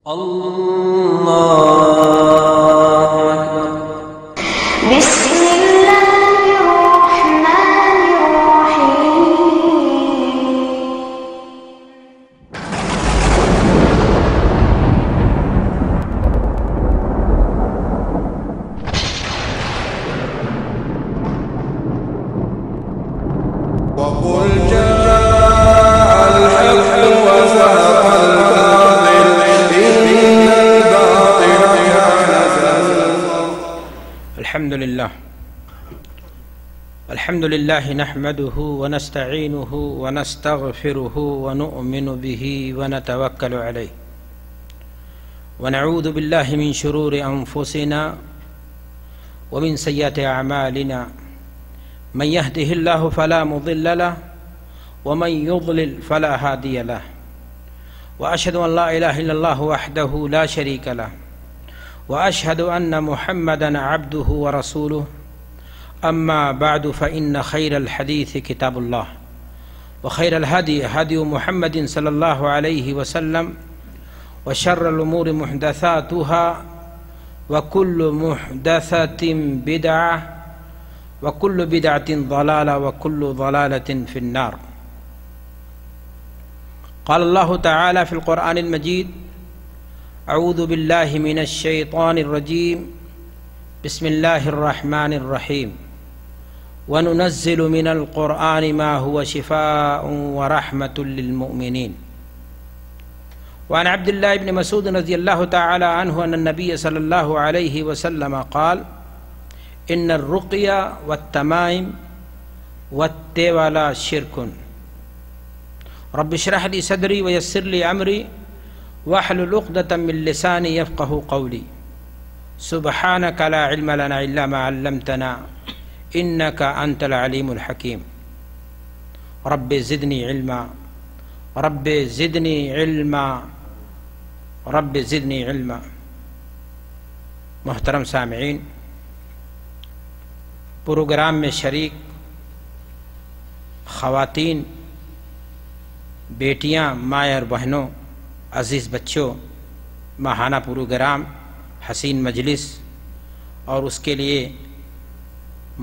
اللہ اکبر۔ بسم اللہ الرحمن الرحیم۔ وقل جاء الحق وزهق الباطل إن الباطل كان زهوقا۔ الحمد لله نحمده ونستعينه ونستغفره ونؤمن به ونتوكل عليه ونعوذ بالله من شرور أنفسنا ومن سيئات أعمالنا من يهده الله فلا مضل له ومن يضلل فلا هادي له وأشهد أن لا إله إلا الله وحده لا شريك له وأشهد أن محمدًا عبده ورسوله أما بعد فإن خير الحديث كتاب الله وخير الهدي هدي محمد صلى الله عليه وسلم وشر الأمور محدثاتها وكل محدثة بدعة وكل بدعة ضلالة وكل ضلالة في النار. قال الله تعالى في القرآن المجيد: أعوذ بالله من الشيطان الرجيم بسم الله الرحمن الرحيم وننزل من القرآن ما هو شفاء ورحمة للمؤمنين. وعن عبد الله بن مسعود رضي الله تعالى عنه أن النبي صلى الله عليه وسلم قال: إن الرقية والتمائم والتولى شرك. رب اشرح لي صدري ويسر لي أمري واحلل عقدة من لساني يفقهوا قولي. سبحانك لا علم لنا إلا ما علمتنا إنك أنت العليم الحكيم. رب زدني علما رب زدني علما رب زدني علما. محترم سامعین، پروگرام میں شریک خواتین، بیٹیاں، مائیں اور بہنوں، عزیز بچوں، ماہانہ پروگرام حسین مجلس اور اس کے لیے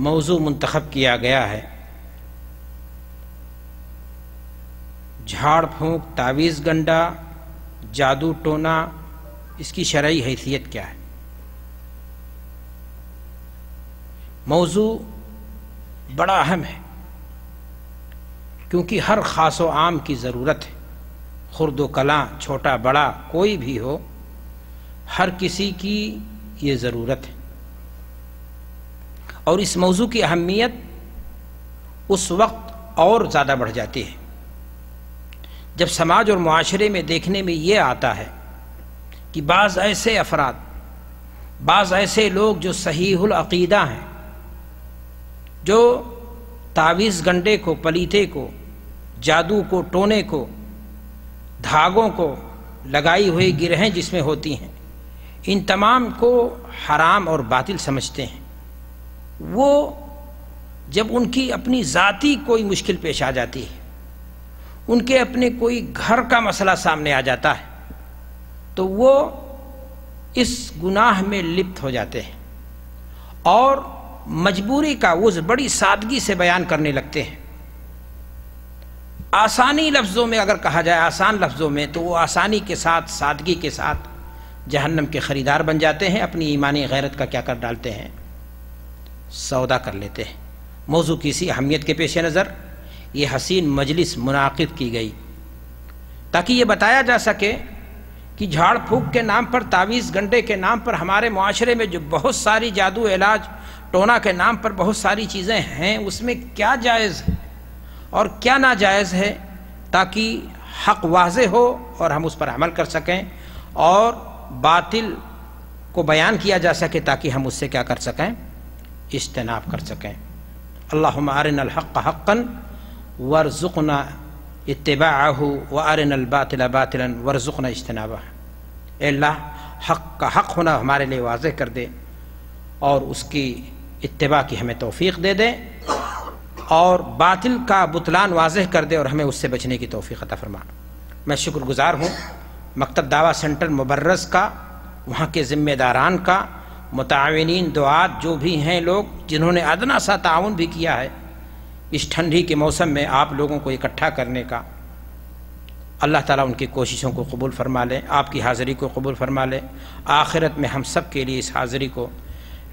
موضوع منتخب کیا گیا ہے جھاڑ پھونک، تعویذ گنڈا، جادو ٹونا، اس کی شرعی حیثیت کیا ہے؟ موضوع بڑا اہم ہے کیونکہ ہر خاص و عام کی ضرورت ہے، خرد و کلاں، چھوٹا بڑا کوئی بھی ہو، ہر کسی کی یہ ضرورت ہے. اور اس موضوع کی اہمیت اس وقت اور زیادہ بڑھ جاتی ہے جب سماج اور معاشرے میں دیکھنے میں یہ آتا ہے کہ بعض ایسے افراد، بعض ایسے لوگ جو صحیح العقیدہ ہیں، جو تعویذ گنڈے کو، پلیتے کو، جادو کو، ٹونے کو، دھاگوں کو لگائی ہوئی گرہیں جس میں ہوتی ہیں، ان تمام کو حرام اور باطل سمجھتے ہیں. وہ جب ان کی اپنی ذاتی کوئی مشکل پیش آ جاتی ہے، ان کے اپنے کوئی گھر کا مسئلہ سامنے آ جاتا ہے، تو وہ اس گناہ میں لپت ہو جاتے ہیں اور مجبوری کا وہ بڑی سادگی سے بیان کرنے لگتے ہیں. آسانی لفظوں میں اگر کہا جائے، آسان لفظوں میں، تو وہ آسانی کے ساتھ، سادگی کے ساتھ جہنم کے خریدار بن جاتے ہیں. اپنی ایمانی غیرت کا کیا کر ڈالتے ہیں؟ سودا کر لیتے ہیں. موضوع کی اسی اہمیت کے پیش نظر یہ حسین مجلس منعقد کی گئی تاکہ یہ بتایا جا سکے کہ جھاڑ پھونک کے نام پر، تعویذ گنڈے کے نام پر ہمارے معاشرے میں جو بہت ساری جادو، علاج، ٹونا کے نام پر بہت ساری چیزیں ہیں، اس میں کیا جائز ہے اور کیا ناجائز ہے، تاکہ حق واضح ہو اور ہم اس پر عمل کر سکیں اور باطل کو بیان کیا جا سکے تاکہ ہم اس سے کیا کر سکیں؟ اجتناب کر سکیں. اللہم ارنا الحق حقا وارزقنا اتباعہ وارنا الباطل باطلا وارزقنا اجتنابہ. اے اللہ، حق کا حق ہونا ہمارے لیے واضح کر دے اور اس کی اتباع کی ہمیں توفیق دے دے، اور باطل کا بطلان واضح کر دے اور ہمیں اس سے بچنے کی توفیق عطا فرما. میں شکر گزار ہوں مکتب دعویٰ سینٹر مبرز کا، وہاں کے ذمہ داران کا، متعاونین دعات جو بھی ہیں لوگ جنہوں نے ادنا سا تعاون بھی کیا ہے اس ٹھنڈی کے موسم میں آپ لوگوں کو اکٹھا کرنے کا، اللہ تعالیٰ ان کی کوششوں کو قبول فرما لے، آپ کی حاضری کو قبول فرما لے، آخرت میں ہم سب کے لیے اس حاضری کو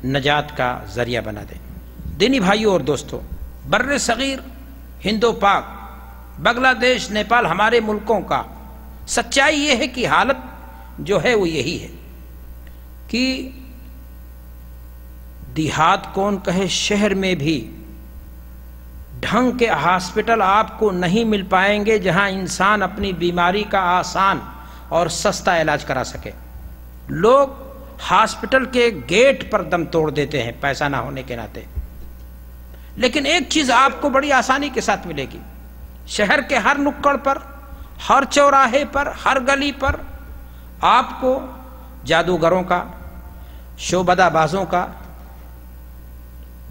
نجات کا ذریعہ بنا دے۔ دینی بھائیوں اور دوستوں، بر صغیر، ہند و پاک، بنگلہ دیش، نیپال، ہمارے ملکوں کا سچائی یہ ہے کہ حالت جو ہے وہ یہی ہے کہ دیہات کون کہے، شہر میں بھی ڈھنگ کے ہاسپٹل آپ کو نہیں مل پائیں گے جہاں انسان اپنی بیماری کا آسان اور سستا علاج کرا سکے۔ لوگ ہاسپٹل کے گیٹ پر دم توڑ دیتے ہیں پیسہ نہ ہونے کے ناطے، لیکن ایک چیز آپ کو بڑی آسانی کے ساتھ ملے گی، شہر کے ہر نکڑ پر، ہر چوراہے پر، ہر گلی پر آپ کو جادوگروں کا، شعبدہ بازوں کا،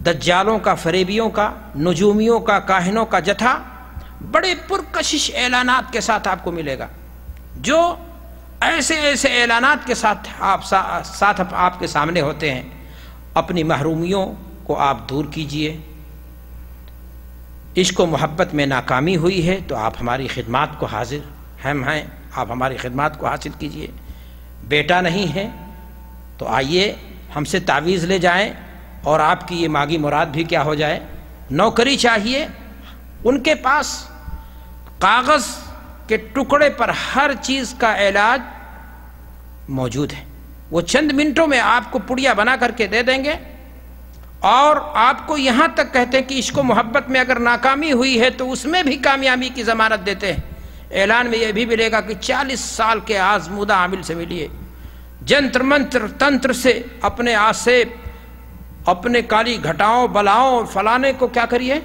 دجالوں کا، فریبیوں کا، نجومیوں کا، کاہنوں کا جتھا بڑے پرکشش اعلانات کے ساتھ آپ کو ملے گا، جو ایسے ایسے اعلانات کے ساتھ آپ کے سامنے ہوتے ہیں۔ اپنی محرومیوں کو آپ دور کیجئے، عشق و محبت میں ناکامی ہوئی ہے تو آپ ہماری خدمات کو حاضر ہم ہیں، آپ ہماری خدمات کو حاصل کیجئے۔ بیٹا نہیں ہے تو آئیے ہم سے تعویذ لے جائیں اور آپ کی یہ مانگی مراد بھی کیا ہو جائے۔ نوکری چاہیے، ان کے پاس کاغذ کے ٹکڑے پر ہر چیز کا علاج موجود ہے، وہ چند منٹوں میں آپ کو پڑیا بنا کر کے دے دیں گے، اور آپ کو یہاں تک کہتے ہیں کہ عشق و محبت میں اگر ناکامی ہوئی ہے تو اس میں بھی کامیابی کی ضمانت دیتے ہیں۔ اعلان میں یہ بھی ملے گا کہ 40 سال کے آزمودہ عامل سے ملیے، جنتر منتر تنتر سے اپنے آسیب، اپنے کالی گھٹاؤں، بلاؤں، فلانے کو کیا کریے،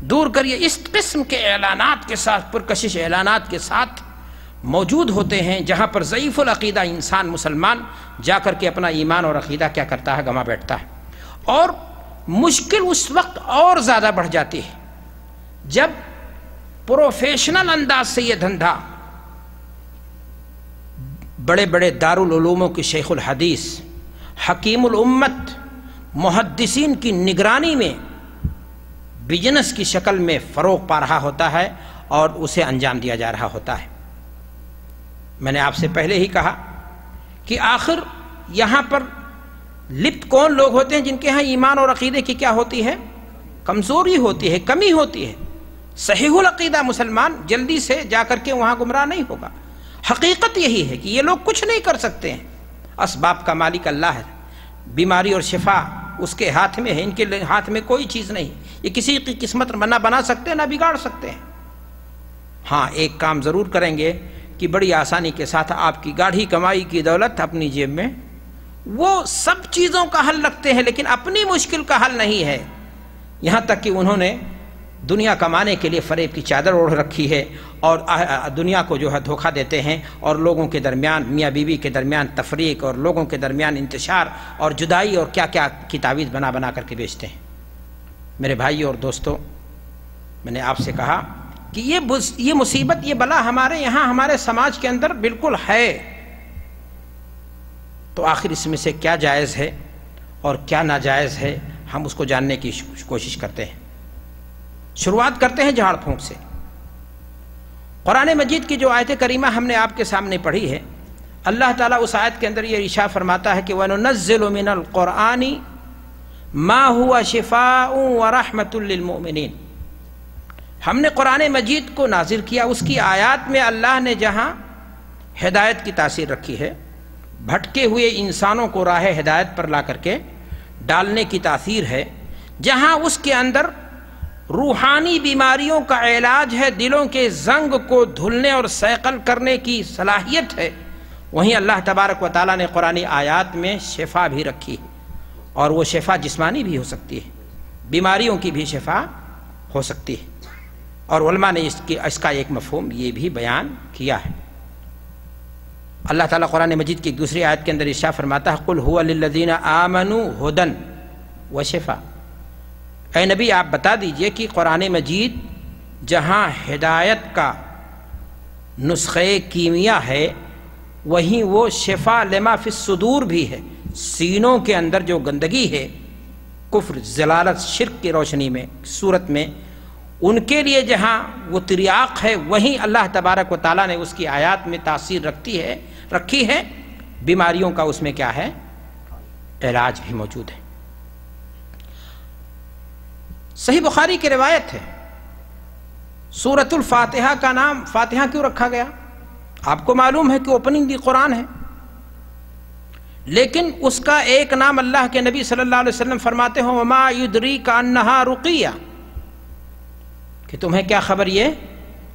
دور کریے۔ اس قسم کے اعلانات کے ساتھ، پرکشش اعلانات کے ساتھ موجود ہوتے ہیں، جہاں پر ضعیف العقیدہ انسان مسلمان جا کر کے اپنا ایمان اور عقیدہ کیا کرتا ہے، گما بیٹھتا ہے۔ اور مشکل اس وقت اور زیادہ بڑھ جاتی ہے جب پروفیشنل انداز سے یہ دھندا بڑے بڑے دارالعلوموں کی شیخ الحدیث، حکیم الامت، محدثین کی نگرانی میں بزنس کی شکل میں فروغ پا رہا ہوتا ہے اور اسے انجام دیا جا رہا ہوتا ہے۔ میں نے آپ سے پہلے ہی کہا کہ آخر یہاں پر لپت کون لوگ ہوتے ہیں جن کے ہاں ایمان اور عقیدے کی کیا ہوتی ہے، کمزوری ہوتی ہے، کمی ہوتی ہے۔ صحیح العقیدہ مسلمان جلدی سے جا کر کے وہاں گمراہ نہیں ہوگا۔ حقیقت یہی ہے کہ یہ لوگ کچھ نہیں کر سکتے ہیں، اسباب کا مالک اللہ ہے، بیماری اور شفا اس کے ہاتھ میں ہے، ان کے ہاتھ میں کوئی چیز نہیں، یہ کسی کی قسمت نہ بنا سکتے ہیں نہ بگاڑ سکتے ہیں۔ ہاں ایک کام ضرور کریں گے کہ بڑی آسانی کے ساتھ آپ کی گاڑھی کمائی کی دولت اپنی جیب میں، وہ سب چیزوں کا حل رکھتے ہیں لیکن اپنی مشکل کا حل نہیں ہے، یہاں تک کہ انہوں نے دنیا کمانے کے لیے فریب کی چادر اوڑھ رکھی ہے اور دنیا کو جو ہے دھوکہ دیتے ہیں، اور لوگوں کے درمیان، میاں بیوی کے درمیان تفریق اور لوگوں کے درمیان انتشار اور جدائی اور کیا کیا کی تعویذ بنا بنا کر کے بیچتے ہیں۔ میرے بھائیو اور دوستو، میں نے آپ سے کہا کہ یہ مصیبت، یہ بلا ہمارے یہاں، ہمارے سماج کے اندر بالکل ہے، تو آخر اس میں سے کیا جائز ہے اور کیا ناجائز ہے، ہم اس کو جاننے کی کوشش کرتے ہیں۔ شروعات کرتے ہیں جھاڑ پھونک سے۔ قرآن مجید کی جو آیت کریمہ ہم نے آپ کے سامنے پڑھی ہے، اللہ تعالیٰ اس آیت کے اندر یہ ارشاد فرماتا ہے کہ وَنُنَزِّلُ مِنَ الْقُرْآنِ مَا هُوَ شِفَاءٌ وَرَحْمَةٌ لِّلْمُؤْمِنِينَ۔ ہم نے قرآن مجید کو نازل کیا، اس کی آیات میں اللہ نے جہاں ہدایت کی تاثیر رکھی ہے، بھٹکے ہوئے انسانوں کو راہ ہدایت پر لا کر کے ڈالنے کی تاثیر ہے، جہاں اس کے اندر روحانی بیماریوں کا علاج ہے، دلوں کے زنگ کو دھلنے اور صیقل کرنے کی صلاحیت ہے، وہیں اللہ تبارک و تعالیٰ نے قرآن آیات میں شفا بھی رکھی ہے، اور وہ شفا جسمانی بھی ہو سکتی ہے، بیماریوں کی بھی شفا ہو سکتی ہے۔ اور علماء نے اس کا ایک مفہوم یہ بھی بیان کیا ہے۔ اللہ تعالیٰ قرآن مجید کی ایک دوسری آیت کے اندر ارشاد فرماتا ہے قُلْ هُوَ لِلَّذِينَ آمَنُوا هُدًى وَشِفَاءً۔ اے نبی آپ بتا دیجئے کہ قرآن مجید جہاں ہدایت کا نسخہ کیمیا ہے، وہیں وہ شفا لما فی الصدور بھی ہے، سینوں کے اندر جو گندگی ہے کفر، ضلالت، شرک کی روشنی میں صورت میں، ان کے لیے جہاں وہ تریاق ہے وہیں اللہ تبارک و تعالیٰ نے اس کی آیات میں تاثیر رکھی ہے، بیماریوں کا اس میں کیا ہے، علاج بھی موجود ہے۔ صحیح بخاری کی روایت ہے، سورۃ الفاتحہ کا نام فاتحہ کیوں رکھا گیا؟ آپ کو معلوم ہے کہ اوپننگ دی قرآن ہے، لیکن اس کا ایک نام اللہ کے نبی صلی اللہ علیہ وسلم فرماتے ہیں وما یدریک انہا رقیہ، کہ تمہیں کیا خبر یہ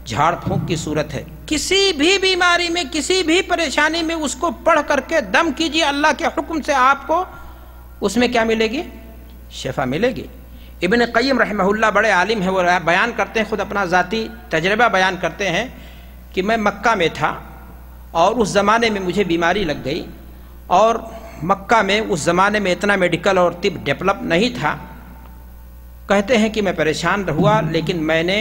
جھاڑ پھونک کی صورت ہے۔ کسی بھی بیماری میں، کسی بھی پریشانی میں اس کو پڑھ کر کے دم کیجیے، اللہ کے حکم سے آپ کو اس میں کیا ملے گی؟ شفا ملے گی۔ ابن قیم رحمہ اللہ بڑے عالم ہیں، وہ بیان کرتے ہیں، خود اپنا ذاتی تجربہ بیان کرتے ہیں کہ میں مکہ میں تھا اور اس زمانے میں مجھے بیماری لگ گئی، اور مکہ میں اس زمانے میں اتنا میڈیکل اور طب ڈیولپ نہیں تھا۔ کہتے ہیں کہ میں پریشان ہوا، لیکن میں نے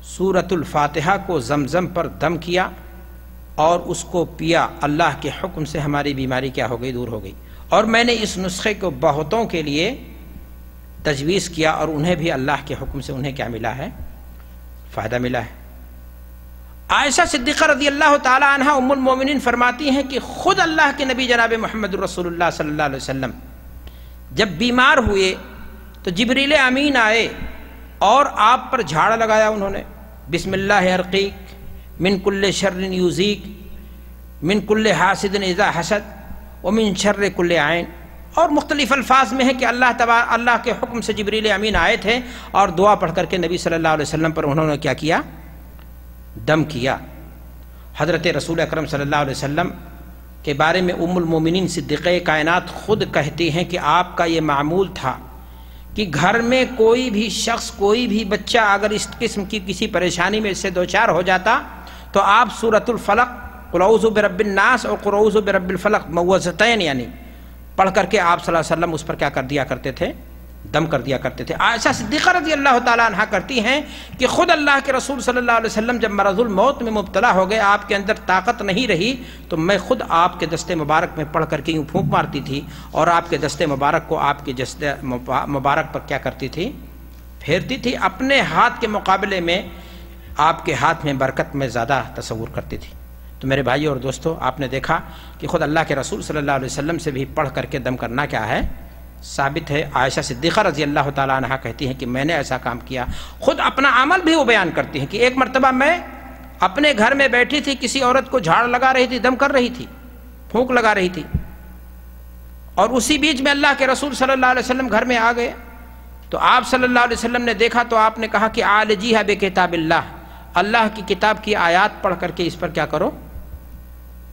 سورۃ الفاتحہ کو زمزم پر دم کیا اور اس کو پیا، اللہ کے حکم سے ہماری بیماری کیا ہو گئی؟ دور ہو گئی۔ اور میں نے اس نسخے کو بہتوں کے لیے تجویز کیا اور انہیں بھی اللہ کے حکم سے انہیں کیا ملا ہے؟ فائدہ ملا ہے۔ عائشہ صدیقہ رضی اللہ تعالی عنہ ام المومنین فرماتی ہیں کہ خود اللہ کے نبی جناب محمد رسول اللہ صلی اللہ علیہ وسلم جب بیمار ہوئے تو جبریل امین آئے اور آپ پر جھاڑ لگایا انہوں نے، بسم اللہ ارقیک من کل شر یوزیک من کل حاسد اذا حسد ومن شر کل عین، اور مختلف الفاظ میں ہے کہ اللہ کے حکم سے جبریل امین آئے تھے اور دعا پڑھ کر کے نبی صلی اللہ علیہ وسلم پر انہوں نے کیا کیا؟ دم کیا۔ حضرت رسول اکرم صلی اللہ علیہ وسلم کے بارے میں ام المومنین صدیقہ کائنات خود کہتی ہیں کہ آپ کا یہ معمول تھا کہ گھر میں کوئی بھی شخص، کوئی بھی بچہ اگر اس قسم کی کسی پریشانی میں اس سے دوچار ہو جاتا تو آپ سورۃ الفلق، قل اعوذ برب الناس اور قل اعوذ برب الفلق معوذتین یعنی پڑھ کر کے آپ صلی اللہ علیہ وسلم اس پر کیا کر دیا کرتے تھے؟ دم کر دیا کرتے تھے۔ عائشہ صدیقہ رضی اللہ تعالیٰ عنہ کرتی ہیں کہ خود اللہ کے رسول صلی اللہ علیہ وسلم جب مرض الموت میں مبتلا ہو گئے، آپ کے اندر طاقت نہیں رہی، تو میں خود آپ کے دستے مبارک میں پڑھ کر کے یوں پھونک مارتی تھی اور آپ کے دستے مبارک کو آپ کے دستے مبارک پر کیا کرتی تھی؟ پھیرتی تھی۔ اپنے ہاتھ کے مقابلے میں آپ کے ہاتھ میں برکت میں زیادہ تصور کرتی تھی۔ تو میرے بھائی اور دوستو، آپ نے دیکھا کہ خود اللہ کے رسول صلی اللہ علیہ وسلم سے بھی پڑھ کر کے دم کرنا کیا ہے؟ ثابت ہے۔ عائشہ صدیقہ رضی اللہ تعالیٰ عنہ کہتی ہیں کہ میں نے ایسا کام کیا۔ خود اپنا عمل بھی وہ بیان کرتی ہیں کہ ایک مرتبہ میں اپنے گھر میں بیٹھی تھی، کسی عورت کو جھاڑ لگا رہی تھی، دم کر رہی تھی، پھونک لگا رہی تھی، اور اسی بیچ میں اللہ کے رسول صلی اللہ علیہ وسلم گھر میں آ گئے تو آپ صلی اللہ علیہ وسلم نے دیکھا تو آپ نے کہا کہ عالجیھا بکتاب اللہ، اللہ کی کتاب کی آیات پڑھ کر کے اس پر کیا کرو؟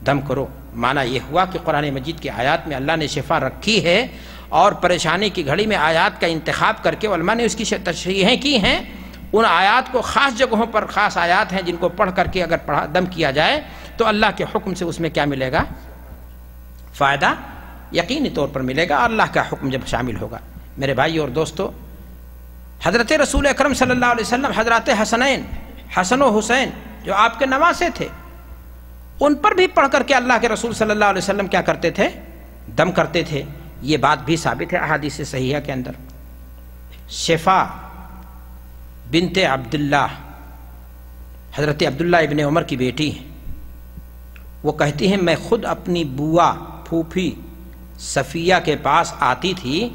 دم کرو۔ معنی یہ ہوا کہ قرآن مجید کی آیات میں اللہ نے شفا رکھی ہے، اور پریشانی کی گھڑی میں آیات کا انتخاب کر کے علماء نے اس کی تشریحیں کی ہیں۔ ان آیات کو خاص جگہوں پر خاص آیات ہیں جن کو پڑھ کر کے اگر دم کیا جائے تو اللہ کے حکم سے اس میں کیا ملے گا؟ فائدہ یقینی طور پر ملے گا، اللہ کا حکم جب شامل ہوگا۔ میرے بھائی اور دوستو، حضرت رسول اکرم صلی اللہ علیہ وسلم حضرات حسن و حسین جو آپ کے نواسے تھے، ان پر بھی پڑھ کر کے اللہ کے رسول صلی اللہ علیہ وسلم کیا کرتے تھے؟ دم کرتے تھے۔ یہ بات بھی ثابت ہے احادیث صحیحہ کے اندر۔ شفا بنت عبداللہ، حضرت عبداللہ ابن عمر کی بیٹی ہیں، وہ کہتی ہیں میں خود اپنی بوا پھوپھی صفیہ کے پاس آتی تھی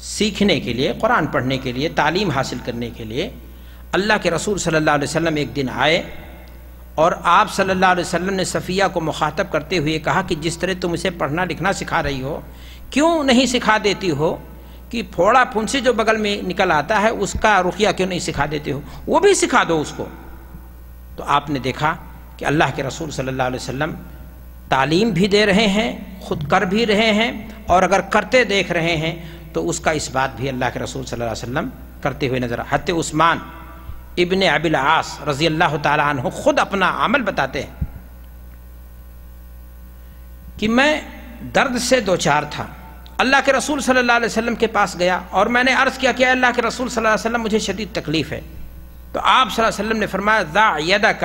سیکھنے کے لیے، قرآن پڑھنے کے لیے، تعلیم حاصل کرنے کے لیے۔ اللہ کے رسول صلی اللہ علیہ وسلم ایک دن آئے اور آپ صلی اللہ علیہ وسلم نے صفیہ کو مخاطب کرتے ہوئے کہا کہ جس طرح تم اسے پڑھنا لکھنا سکھا رہی ہو، کیوں نہیں سکھا دیتی ہو کہ پھوڑا پھنسی جو بغل میں نکل آتا ہے اس کا رقیہ کیوں نہیں سکھا دیتے ہو؟ وہ بھی سکھا دو اس کو۔ تو آپ نے دیکھا کہ اللہ کے رسول صلی اللہ علیہ وسلم تعلیم بھی دے رہے ہیں، خود کر بھی رہے ہیں، اور اگر کرتے دیکھ رہے ہیں تو اس کا اس بات بھی اللہ کے رسول صلی اللہ علیہ وسلم کرتے ہوئے نظر۔ حضرت عثمان ابن ابی العاص رضی اللہ تعالی عنہ خود اپنا عمل بتاتے ہیں کہ میں درد سے دوچار تھا، اللہ کے رسول صلی اللہ علیہ وسلم کے پاس گیا اور میں نے عرض کیا کہ اللہ کے رسول صلی اللہ علیہ وسلم مجھے شدید تکلیف ہے۔ تو آپ صلی اللہ علیہ وسلم نے فرمایا ضع یدک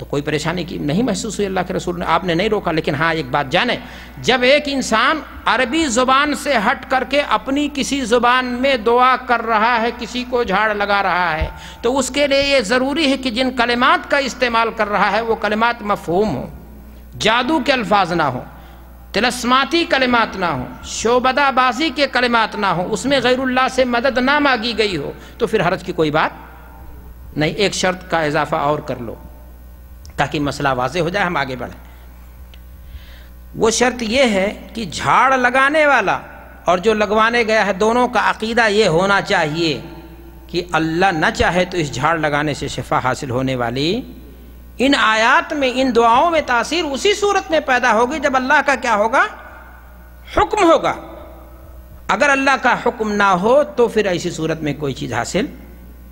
تو کوئی پریشانی کی نہیں محسوس ہوئی اللہ کے رسول نے، آپ نے نہیں روکا۔ لیکن ہاں ایک بات جانیں، جب ایک انسان عربی زبان سے ہٹ کر کے اپنی کسی زبان میں دعا کر رہا ہے، کسی کو جھاڑ لگا رہا ہے، تو اس کے لیے یہ ضروری ہے کہ جن کلمات کا استعمال کر رہا ہے وہ کلمات مفہوم ہوں، جادو کے الفاظ نہ ہوں، طلسماتی کلمات نہ ہوں، شعبدہ بازی کے کلمات نہ ہوں، اس میں غیر اللہ سے مدد نہ مانگی گئی ہو، تو پھر حرج کی کوئی بات نہیں۔ ایک شرط کا اضافہ اور کر لو تاکہ مسئلہ واضح ہو جائے، ہم آگے بڑھیں۔ وہ شرط یہ ہے کہ جھاڑ لگانے والا اور جو لگوانے گیا ہے دونوں کا عقیدہ یہ ہونا چاہیے کہ اللہ نہ چاہے تو اس جھاڑ لگانے سے شفا حاصل ہونے والی ان آیات میں، ان دعاؤں میں تاثیر اسی صورت میں پیدا ہوگی جب اللہ کا کیا ہوگا؟ حکم ہوگا۔ اگر اللہ کا حکم نہ ہو تو پھر ایسی صورت میں کوئی چیز حاصل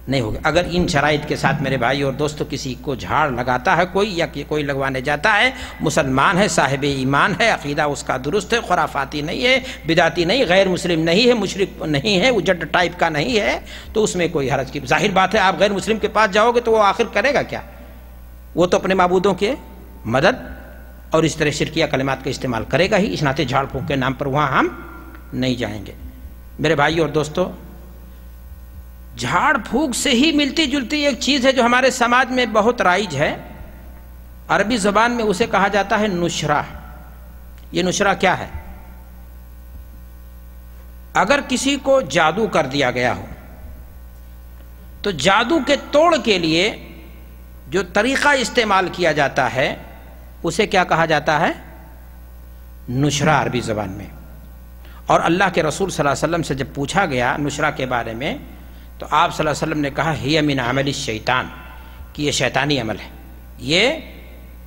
نہیں ہوگی۔ اگر ان شرائط کے ساتھ میرے بھائی اور دوستو کسی کو جھاڑ لگاتا ہے کوئی، یا کہ کوئی لگوانے جاتا ہے، مسلمان ہے، صاحب ایمان ہے، عقیدہ اس کا درست ہے، خرافاتی نہیں ہے، بدعتی نہیں، غیر مسلم نہیں ہے، مشرک نہیں ہے، اجڑ ٹائپ کا نہیں ہے، تو اس میں کوئی حرج کی ظاہر بات ہے۔ آپ غیر مسلم کے پاس جاؤ گے تو وہ آخر کرے گا کیا؟ وہ تو اپنے معبودوں کے مدد اور اس طرح شرکیہ کلمات کا استعمال کرے گا ہی، اس ناطے جھاڑ پھونک کے نام پر وہاں ہم نہیں جائیں گے۔ میرے بھائی اور دوستو، جھاڑ پھونک سے ہی ملتی جلتی ایک چیز ہے جو ہمارے سماج میں بہت رائج ہے، عربی زبان میں اسے کہا جاتا ہے نشرہ۔ یہ نشرہ کیا ہے؟ اگر کسی کو جادو کر دیا گیا ہو تو جادو کے توڑ کے لیے جو طریقہ استعمال کیا جاتا ہے اسے کیا کہا جاتا ہے؟ نشرہ عربی زبان میں۔ اور اللہ کے رسول صلی اللہ علیہ وسلم سے جب پوچھا گیا نشرہ کے بارے میں تو آپ صلی اللہ علیہ وسلم نے کہا ہی من عمل الشیطان، کہ یہ شیطانی عمل ہے، یہ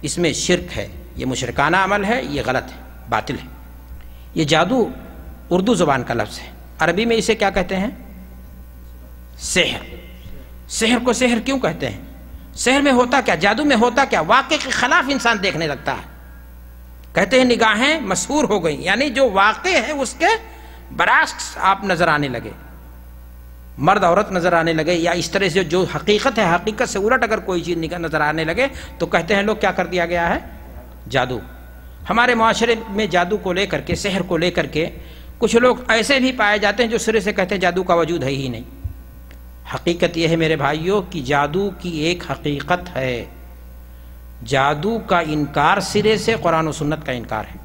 اس میں شرک ہے، یہ مشرکانہ عمل ہے، یہ غلط ہے، باطل ہے۔ یہ جادو اردو زبان کا لفظ ہے، عربی میں اسے کیا کہتے ہیں؟ سحر۔ سحر کو سحر کیوں کہتے ہیں؟ سحر میں ہوتا کیا؟ جادو میں ہوتا کیا؟ واقع کے خلاف انسان دیکھنے لگتا ہے۔ کہتے ہیں نگاہیں مسحور ہو گئیں، یعنی جو واقع ہے اس کے برعکس آپ نظر آنے لگے، مرد عورت نظر آنے لگے، یا اس طرح سے جو حقیقت ہے حقیقت سے الٹ اگر کوئی چیز نظر آنے لگے تو کہتے ہیں لوگ کیا کر دیا گیا ہے؟ جادو۔ ہمارے معاشرے میں جادو کو لے کر کے، سحر کو لے کر کے کچھ لوگ ایسے بھی پائے جاتے ہیں جو سرے سے کہتے ہیں جادو کا وجود ہے ہی نہیں۔ حقیقت یہ ہے میرے بھائیوں کہ جادو کی ایک حقیقت ہے، جادو کا انکار سرے سے قرآن و سنت کا انکار ہے۔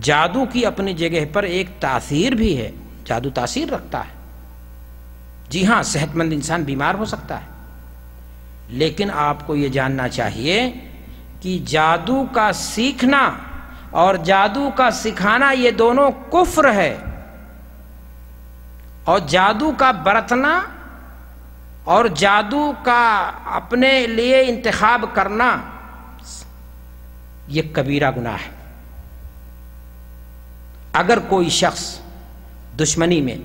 جادو کی اپنی جگہ پر ایک تاثیر بھی ہے، جادو تاثیر رکھتا ہے۔ جی ہاں، صحت مند انسان بیمار ہو سکتا ہے، لیکن آپ کو یہ جاننا چاہیے کہ جادو کا سیکھنا اور جادو کا سکھانا یہ دونوں کفر ہے، اور جادو کا برتنا اور جادو کا اپنے لیے انتخاب کرنا یہ کبیرہ گناہ ہے۔ اگر کوئی شخص دشمنی میں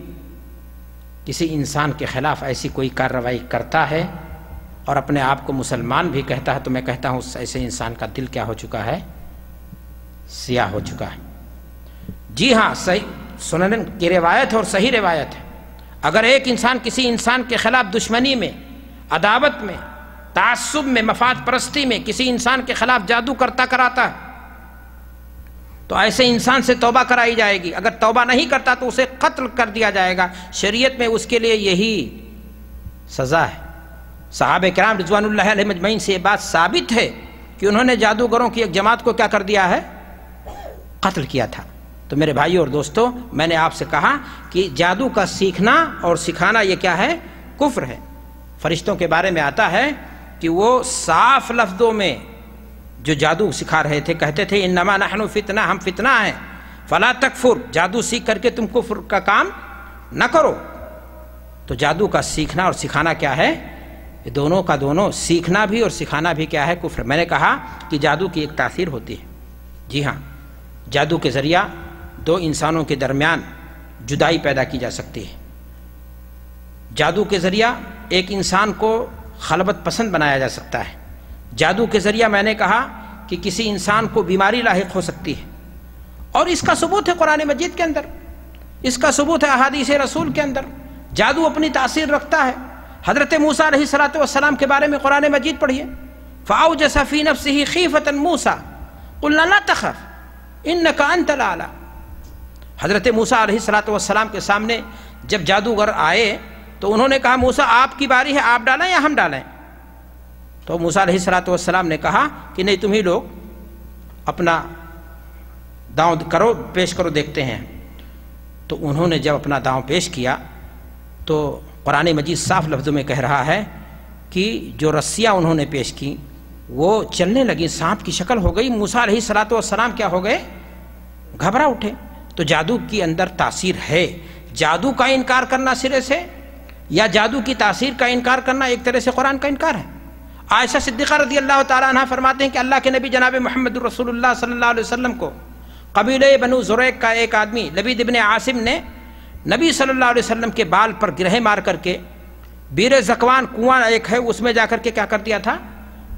کسی انسان کے خلاف ایسی کوئی کارروائی کرتا ہے اور اپنے آپ کو مسلمان بھی کہتا ہے تو میں کہتا ہوں ایسے انسان کا دل کیا ہو چکا ہے؟ سیاہ ہو چکا ہے۔ جی ہاں، صحیح سنن کی روایت اور صحیح روایت ہے، اگر ایک انسان کسی انسان کے خلاف دشمنی میں، عداوت میں، تعصب میں، مفاد پرستی میں کسی انسان کے خلاف جادو کراتا ہے تو ایسے انسان سے توبہ کرائی جائے گی، اگر توبہ نہیں کرتا تو اسے قتل کر دیا جائے گا۔ شریعت میں اس کے لیے یہی سزا ہے۔ صحابہ کرام رضوان اللہ علیہ مجمعین سے یہ بات ثابت ہے کہ انہوں نے جادوگروں کی ایک جماعت کو کیا کر دیا ہے؟ قتل کیا تھا۔ تو میرے بھائیو اور دوستو، میں نے آپ سے کہا کہ جادو کا سیکھنا اور سکھانا یہ کیا ہے؟ کفر ہے۔ فرشتوں کے بارے میں آتا ہے کہ وہ صاف لفظوں میں جو جادو سکھا رہے تھے کہتے تھے انما نحن فتنہ، ہم فتنہ ہیں، فلا تکفر، جادو سیکھ کر کے تم کفر کا کام نہ کرو۔ تو جادو کا سیکھنا اور سکھانا کیا ہے؟ یہ دونوں کا دونوں، سیکھنا بھی اور سکھانا بھی کیا ہے؟ کفر۔ میں نے کہا کہ جادو کی ایک تاثیر ہوتی ہے۔ جی ہاں، جادو کے ذریعہ دو انسانوں کے درمیان جدائی پیدا کی جا سکتی ہے۔ جادو کے ذریعہ ایک انسان کو خلوت پسند بنایا جا سکتا ہے۔ جادو کے ذریعہ میں نے کہا کہ کسی انسان کو بیماری لاحق ہو سکتی ہے، اور اس کا ثبوت ہے قرآن مجید کے اندر، اس کا ثبوت ہے احادیث رسول کے اندر۔ جادو اپنی تاثیر رکھتا ہے۔ حضرت موسیٰ علیہ الصلوۃ والسلام کے بارے میں قرآن مجید پڑھیے، فأوجس في نفسه خيفة موسى قلنا لا تخف إنك أنت الأعلى. حضرت موسیٰ علیہ السلام کے سامنے جب جادوگر آئے تو انہوں نے کہا موسیٰ آپ کی باری ہے، آپ ڈالیں یا ہم ڈالیں؟ تو موسیٰ علیہ السلام نے کہا کہ نہیں، تم ہی لوگ اپنا داؤں کرو، پیش کرو، دیکھتے ہیں. تو انہوں نے جب اپنا داؤں پیش کیا تو قرآن مجید صاف لفظوں میں کہہ رہا ہے کہ جو رسیاں انہوں نے پیش کی وہ چلنے لگیں، سانپ کی شکل ہو گئی. موسیٰ علیہ السلام کیا ہو گئے؟ گھبرا اٹھے. تو جادو کی اندر تاثیر ہے. جادو کا انکار کرنا سرے سے یا جادو کی تاثیر کا انکار کرنا ایک طرح سے قرآن کا انکار ہے. عائشہ صدیقہ رضی اللہ تعالیٰ عنہ فرماتے ہیں کہ اللہ کے نبی جناب محمد رسول اللہ صلی اللہ علیہ وسلم کو قبیلہ بنو زریق کا ایک آدمی لبید ابن عاصم نے نبی صلی اللہ علیہ وسلم کے بال پر گرہ مار کر کے بیر زکوان کنواں ایک ہے اس میں جا کر کے کیا کر دیا تھا؟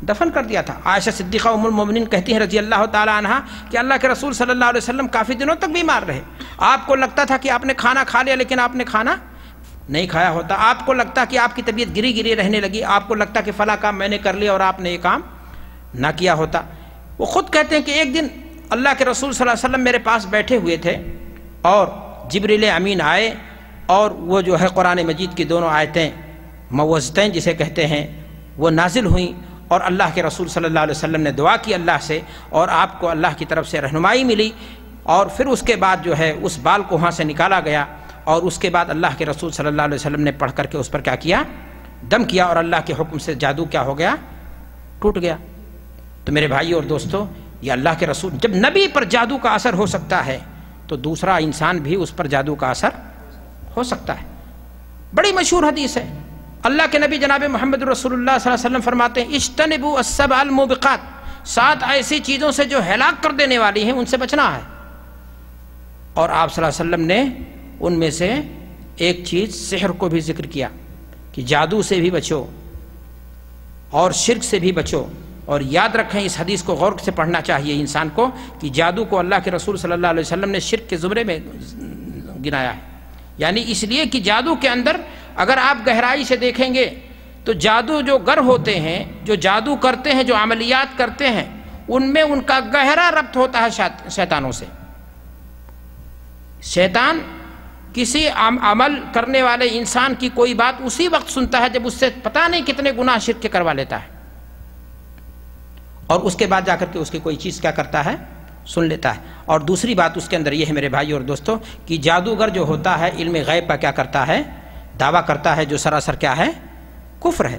دفن کر دیا تھا. عائشہ صدیقہ ام المومنین کہتی ہیں رضی اللہ تعالیٰ عنہ کہ اللہ کے رسول صلی اللہ علیہ وسلم کافی دنوں تک بیمار رہے. آپ کو لگتا تھا کہ آپ نے کھانا کھا لیا لیکن آپ نے کھانا نہیں کھایا ہوتا. آپ کو لگتا کہ آپ کی طبیعت گری رہنے لگی. آپ کو لگتا کہ فلاں کام میں نے کر لیا اور آپ نے یہ کام نہ کیا ہوتا. وہ خود کہتے ہیں کہ ایک دن اللہ کے رسول صلی اللہ علیہ وسلم میرے پاس بیٹھے ہوئے تھے اور جبریل امین آئے اور وہ جو ہے قرآن مجید کی دونوں آیتیں موعظتین جسے کہتے ہیں وہ نازل ہوئیں اور اللہ کے رسول صلی اللہ علیہ وسلم نے دعا کی اللہ سے اور آپ کو اللہ کی طرف سے رہنمائی ملی. اور پھر اس کے بعد جو ہے اس بال کو وہاں سے نکالا گیا اور اس کے بعد اللہ کے رسول صلی اللہ علیہ وسلم نے پڑھ کر کے اس پر کیا کیا؟ دم کیا اور اللہ کے حکم سے جادو کیا ہو گیا؟ ٹوٹ گیا. تو میرے بھائی اور دوستو، یہ اللہ کے رسول جب نبی پر جادو کا اثر ہو سکتا ہے تو دوسرا انسان بھی اس پر جادو کا اثر ہو سکتا ہے. بڑی مشہور حدیث ہے. اللہ کے نبی جناب محمد رسول اللہ صلی اللہ علیہ وسلم فرماتے ہیں اجتنبوا السبع الموبقات، 7 ایسی چیزوں سے جو ہلاک کر دینے والی ہیں ان سے بچنا ہے. اور آپ صلی اللہ علیہ وسلم نے ان میں سے ایک چیز سحر کو بھی ذکر کیا کہ جادو سے بھی بچو اور شرک سے بھی بچو. اور یاد رکھیں اس حدیث کو غور سے پڑھنا چاہیے انسان کو کہ جادو کو اللہ کے رسول صلی اللہ علیہ وسلم نے شرک کے زمرے میں گنایا ہے. یعنی اس لیے کہ جادو کے اندر اگر آپ گہرائی سے دیکھیں گے تو جادو جو گر ہوتے ہیں، جو جادو کرتے ہیں، جو عملیات کرتے ہیں، ان میں ان کا گہرا ربط ہوتا ہے شیطانوں سے. شیطان کسی عمل کرنے والے انسان کی کوئی بات اسی وقت سنتا ہے جب اس سے پتہ نہیں کتنے گناہ شرک کے کروا لیتا ہے اور اس کے بعد جا کر کے اس کی کوئی چیز کیا کرتا ہے؟ سن لیتا ہے. اور دوسری بات اس کے اندر یہ ہے میرے بھائی اور دوستو کہ جادوگر جو ہوتا ہے علم غیب کا کیا کرتا ہے؟ دعویٰ کرتا ہے، جو سراسر کیا ہے؟ کفر ہے.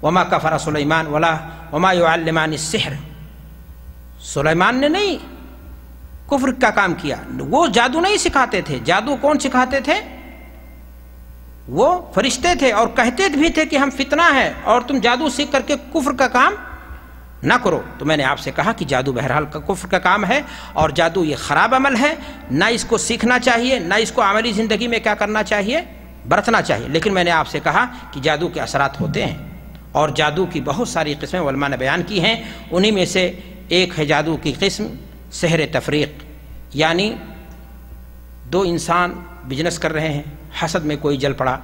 وما کفر سلیمان وما یعلمان السحر، سلیمان نے نہیں کفر کا کام کیا، وہ جادو نہیں سکھاتے تھے. جادو کون سکھاتے تھے؟ وہ فرشتے تھے اور کہتے بھی تھے کہ ہم فتنہ ہے اور تم جادو سیکھ کر کے کفر کا کام نہ کرو. تو میں نے آپ سے کہا کہ جادو بہرحال کفر کا کام ہے اور جادو یہ خراب عمل ہے، نہ اس کو سیکھنا چاہیے، نہ اس کو عملی زندگی میں کیا کرنا چاہیے؟ برتنا چاہیے. لیکن میں نے آپ سے کہا کہ جادو کے اثرات ہوتے ہیں اور جادو کی بہت ساری قسمیں علماء نے بیان کی ہیں. انہی میں سے ایک ہے جادو کی قسم سحر تفریق، یعنی 2 انسان بزنس کر رہے ہیں، حسد میں کوئی جل پڑا،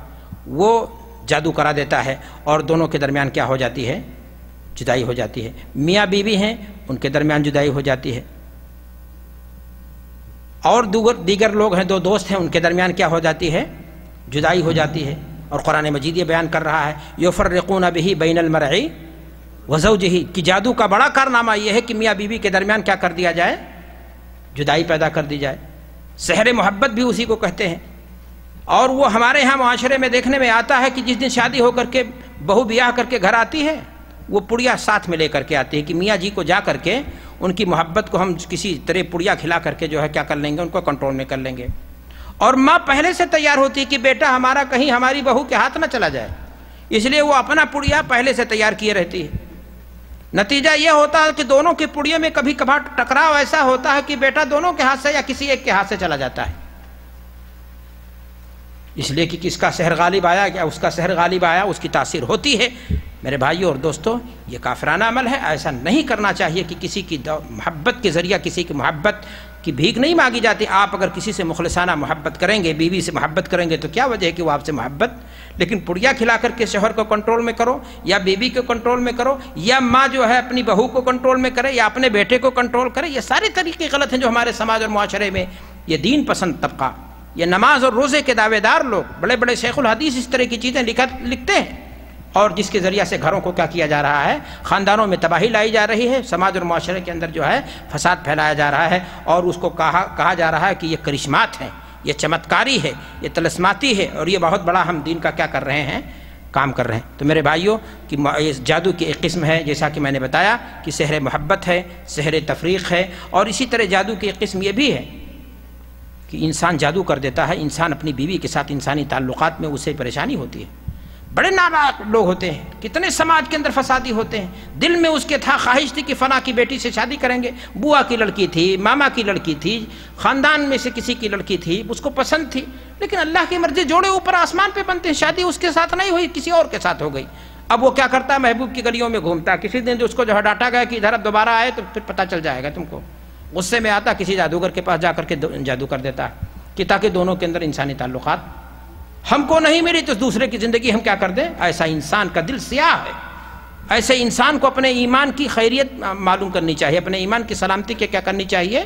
وہ جادو کرا دیتا ہے اور دونوں کے درمیان کیا ہو جاتی ہے؟ جدائی ہو جاتی ہے. میاں بیوی ہیں، ان کے درمیان جدائی ہو جاتی ہے. اور دیگر لوگ ہیں، 2 دوست ہیں، ان کے درمیان کیا ہو جاتی ہے؟ جدائی ہو جاتی ہے. اور قرآن مجید یہ بیان کر رہا ہے یفرقون بہ بین المرء وزوجہ، کہ جادو کا بڑا کارنامہ یہ ہے کہ میاں بیوی کے درمیان کیا کر دیا جائے؟ جدائی پیدا کر دی جائے. سحر محبت بھی اسی کو کہتے ہیں. اور وہ ہمارے ہاں معاشرے میں دیکھنے میں آتا ہے کہ جس دن شادی ہو کر کے بہو بیاہ کر کے گھر آتی ہے وہ پڑیا ساتھ میں لے کر کے آتی ہے کہ میاں جی کو جا کر کے ان کی محبت کو ہم کسی طرح پڑیا کھلا کر کے جو ہے کیا کر لیں گے؟ ان کو کنٹرول میں کر لیں گے. اور ماں پہلے سے تیار ہوتی ہے کہ بیٹا ہمارا کہیں ہماری بہو کے ہاتھ نہ چلا جائے، اس لیے وہ اپنا پڑیا پہلے سے تیار کیے رہتی ہے. نتیجہ یہ ہوتا ہے کہ دونوں کے پڑیے میں کبھی کبھار ٹکراؤ ایسا ہوتا ہے کہ بیٹا دونوں کے ہاتھ سے یا کسی ایک کے ہاتھ سے چلا جاتا ہے، اس لیے کہ کس کا سحر غالب آیا، کیا اس کا سحر غالب آیا، اس کی تاثیر ہوتی ہے. میرے بھائیوں اور دوستو، یہ کافرانہ عمل ہے. ایسا نہیں کرنا چاہیے کہ کسی کی محبت کے ذریعہ کسی کی محبت کی بھیک نہیں مانگی جاتی. آپ اگر کسی سے مخلصانہ محبت کریں گے، بیوی سے محبت کریں گے، تو کیا وجہ ہے کہ وہ آپ سے محبت لیکن پڑیا کھلا کر کے شوہر کو کنٹرول میں کرو، یا بیوی کو کنٹرول میں کرو، یا ماں جو ہے اپنی بہو کو کنٹرول میں کرے، یا اپنے بیٹے کو کنٹرول کرے، یہ سارے طریقے غلط ہیں جو ہمارے سماج اور معاشرے میں یہ دین پسند طبقہ، یہ نماز اور روزے کے دعوے دار لوگ، بڑے بڑے شیخ الحدیث اس طرح کی چیزیں لکھتے ہیں، اور جس کے ذریعہ سے گھروں کو کیا کیا جا رہا ہے، خاندانوں میں تباہی لائی جا رہی ہے، سماج اور معاشرے کے اندر جو ہے فساد پھیلایا جا رہا ہے، اور اس کو کہا جا رہا ہے کہ یہ کرشمات ہیں، یہ چمتکاری ہے، یہ طلسماتی ہے، اور یہ بہت بڑا ہم دین کا کیا کر رہے ہیں، کام کر رہے ہیں۔ تو میرے بھائیوں کہ جادو کی ایک قسم ہے، جیسا کہ میں نے بتایا کہ سحر محبت ہے، سحر تفریق ہے، اور اسی طرح جادو کی ایک قسم یہ بھی ہے کہ انسان جادو کر دیتا ہے، انسان اپنی بیوی کے ساتھ انسانی تعلقات میں اسے پریشانی ہوتی ہے، بڑے نالائق لوگ ہوتے ہیں، کتنے سماج کے اندر فسادی ہوتے ہیں، دل میں اس کے تھا خواہش تھی کہ فلاں کی بیٹی سے شادی کریں گے، بوا کی لڑکی تھی، ماما کی لڑکی تھی، خاندان میں سے کسی کی لڑکی تھی، اس کو پسند تھی، لیکن اللہ کی مرضی جوڑے اوپر آسمان پہ بنتے ہیں، شادی اس کے ساتھ نہیں ہوئی، کسی اور کے ساتھ ہو گئی۔ اب وہ کیا کرتا ہے، محبوب کی گلیوں میں گھومتا ہے، کسی دن جو اس کو جو ڈانٹا گیا کہ ادھر اب دوبارہ آئے تو پھر پتہ چل جائے گا تم کو، غصے میں آتا کسی جادوگر کے پاس جا کر کے جادو کر دیتا ہے کہ تاکہ دونوں کے اندر انسانی تعلقات ہم کو نہیں ملی تو دوسرے کی زندگی ہم کیا کر دیں۔ ایسا انسان کا دل سیاہ ہے، ایسے انسان کو اپنے ایمان کی خیریت معلوم کرنی چاہیے، اپنے ایمان کی سلامتی کے کیا کرنی چاہیے،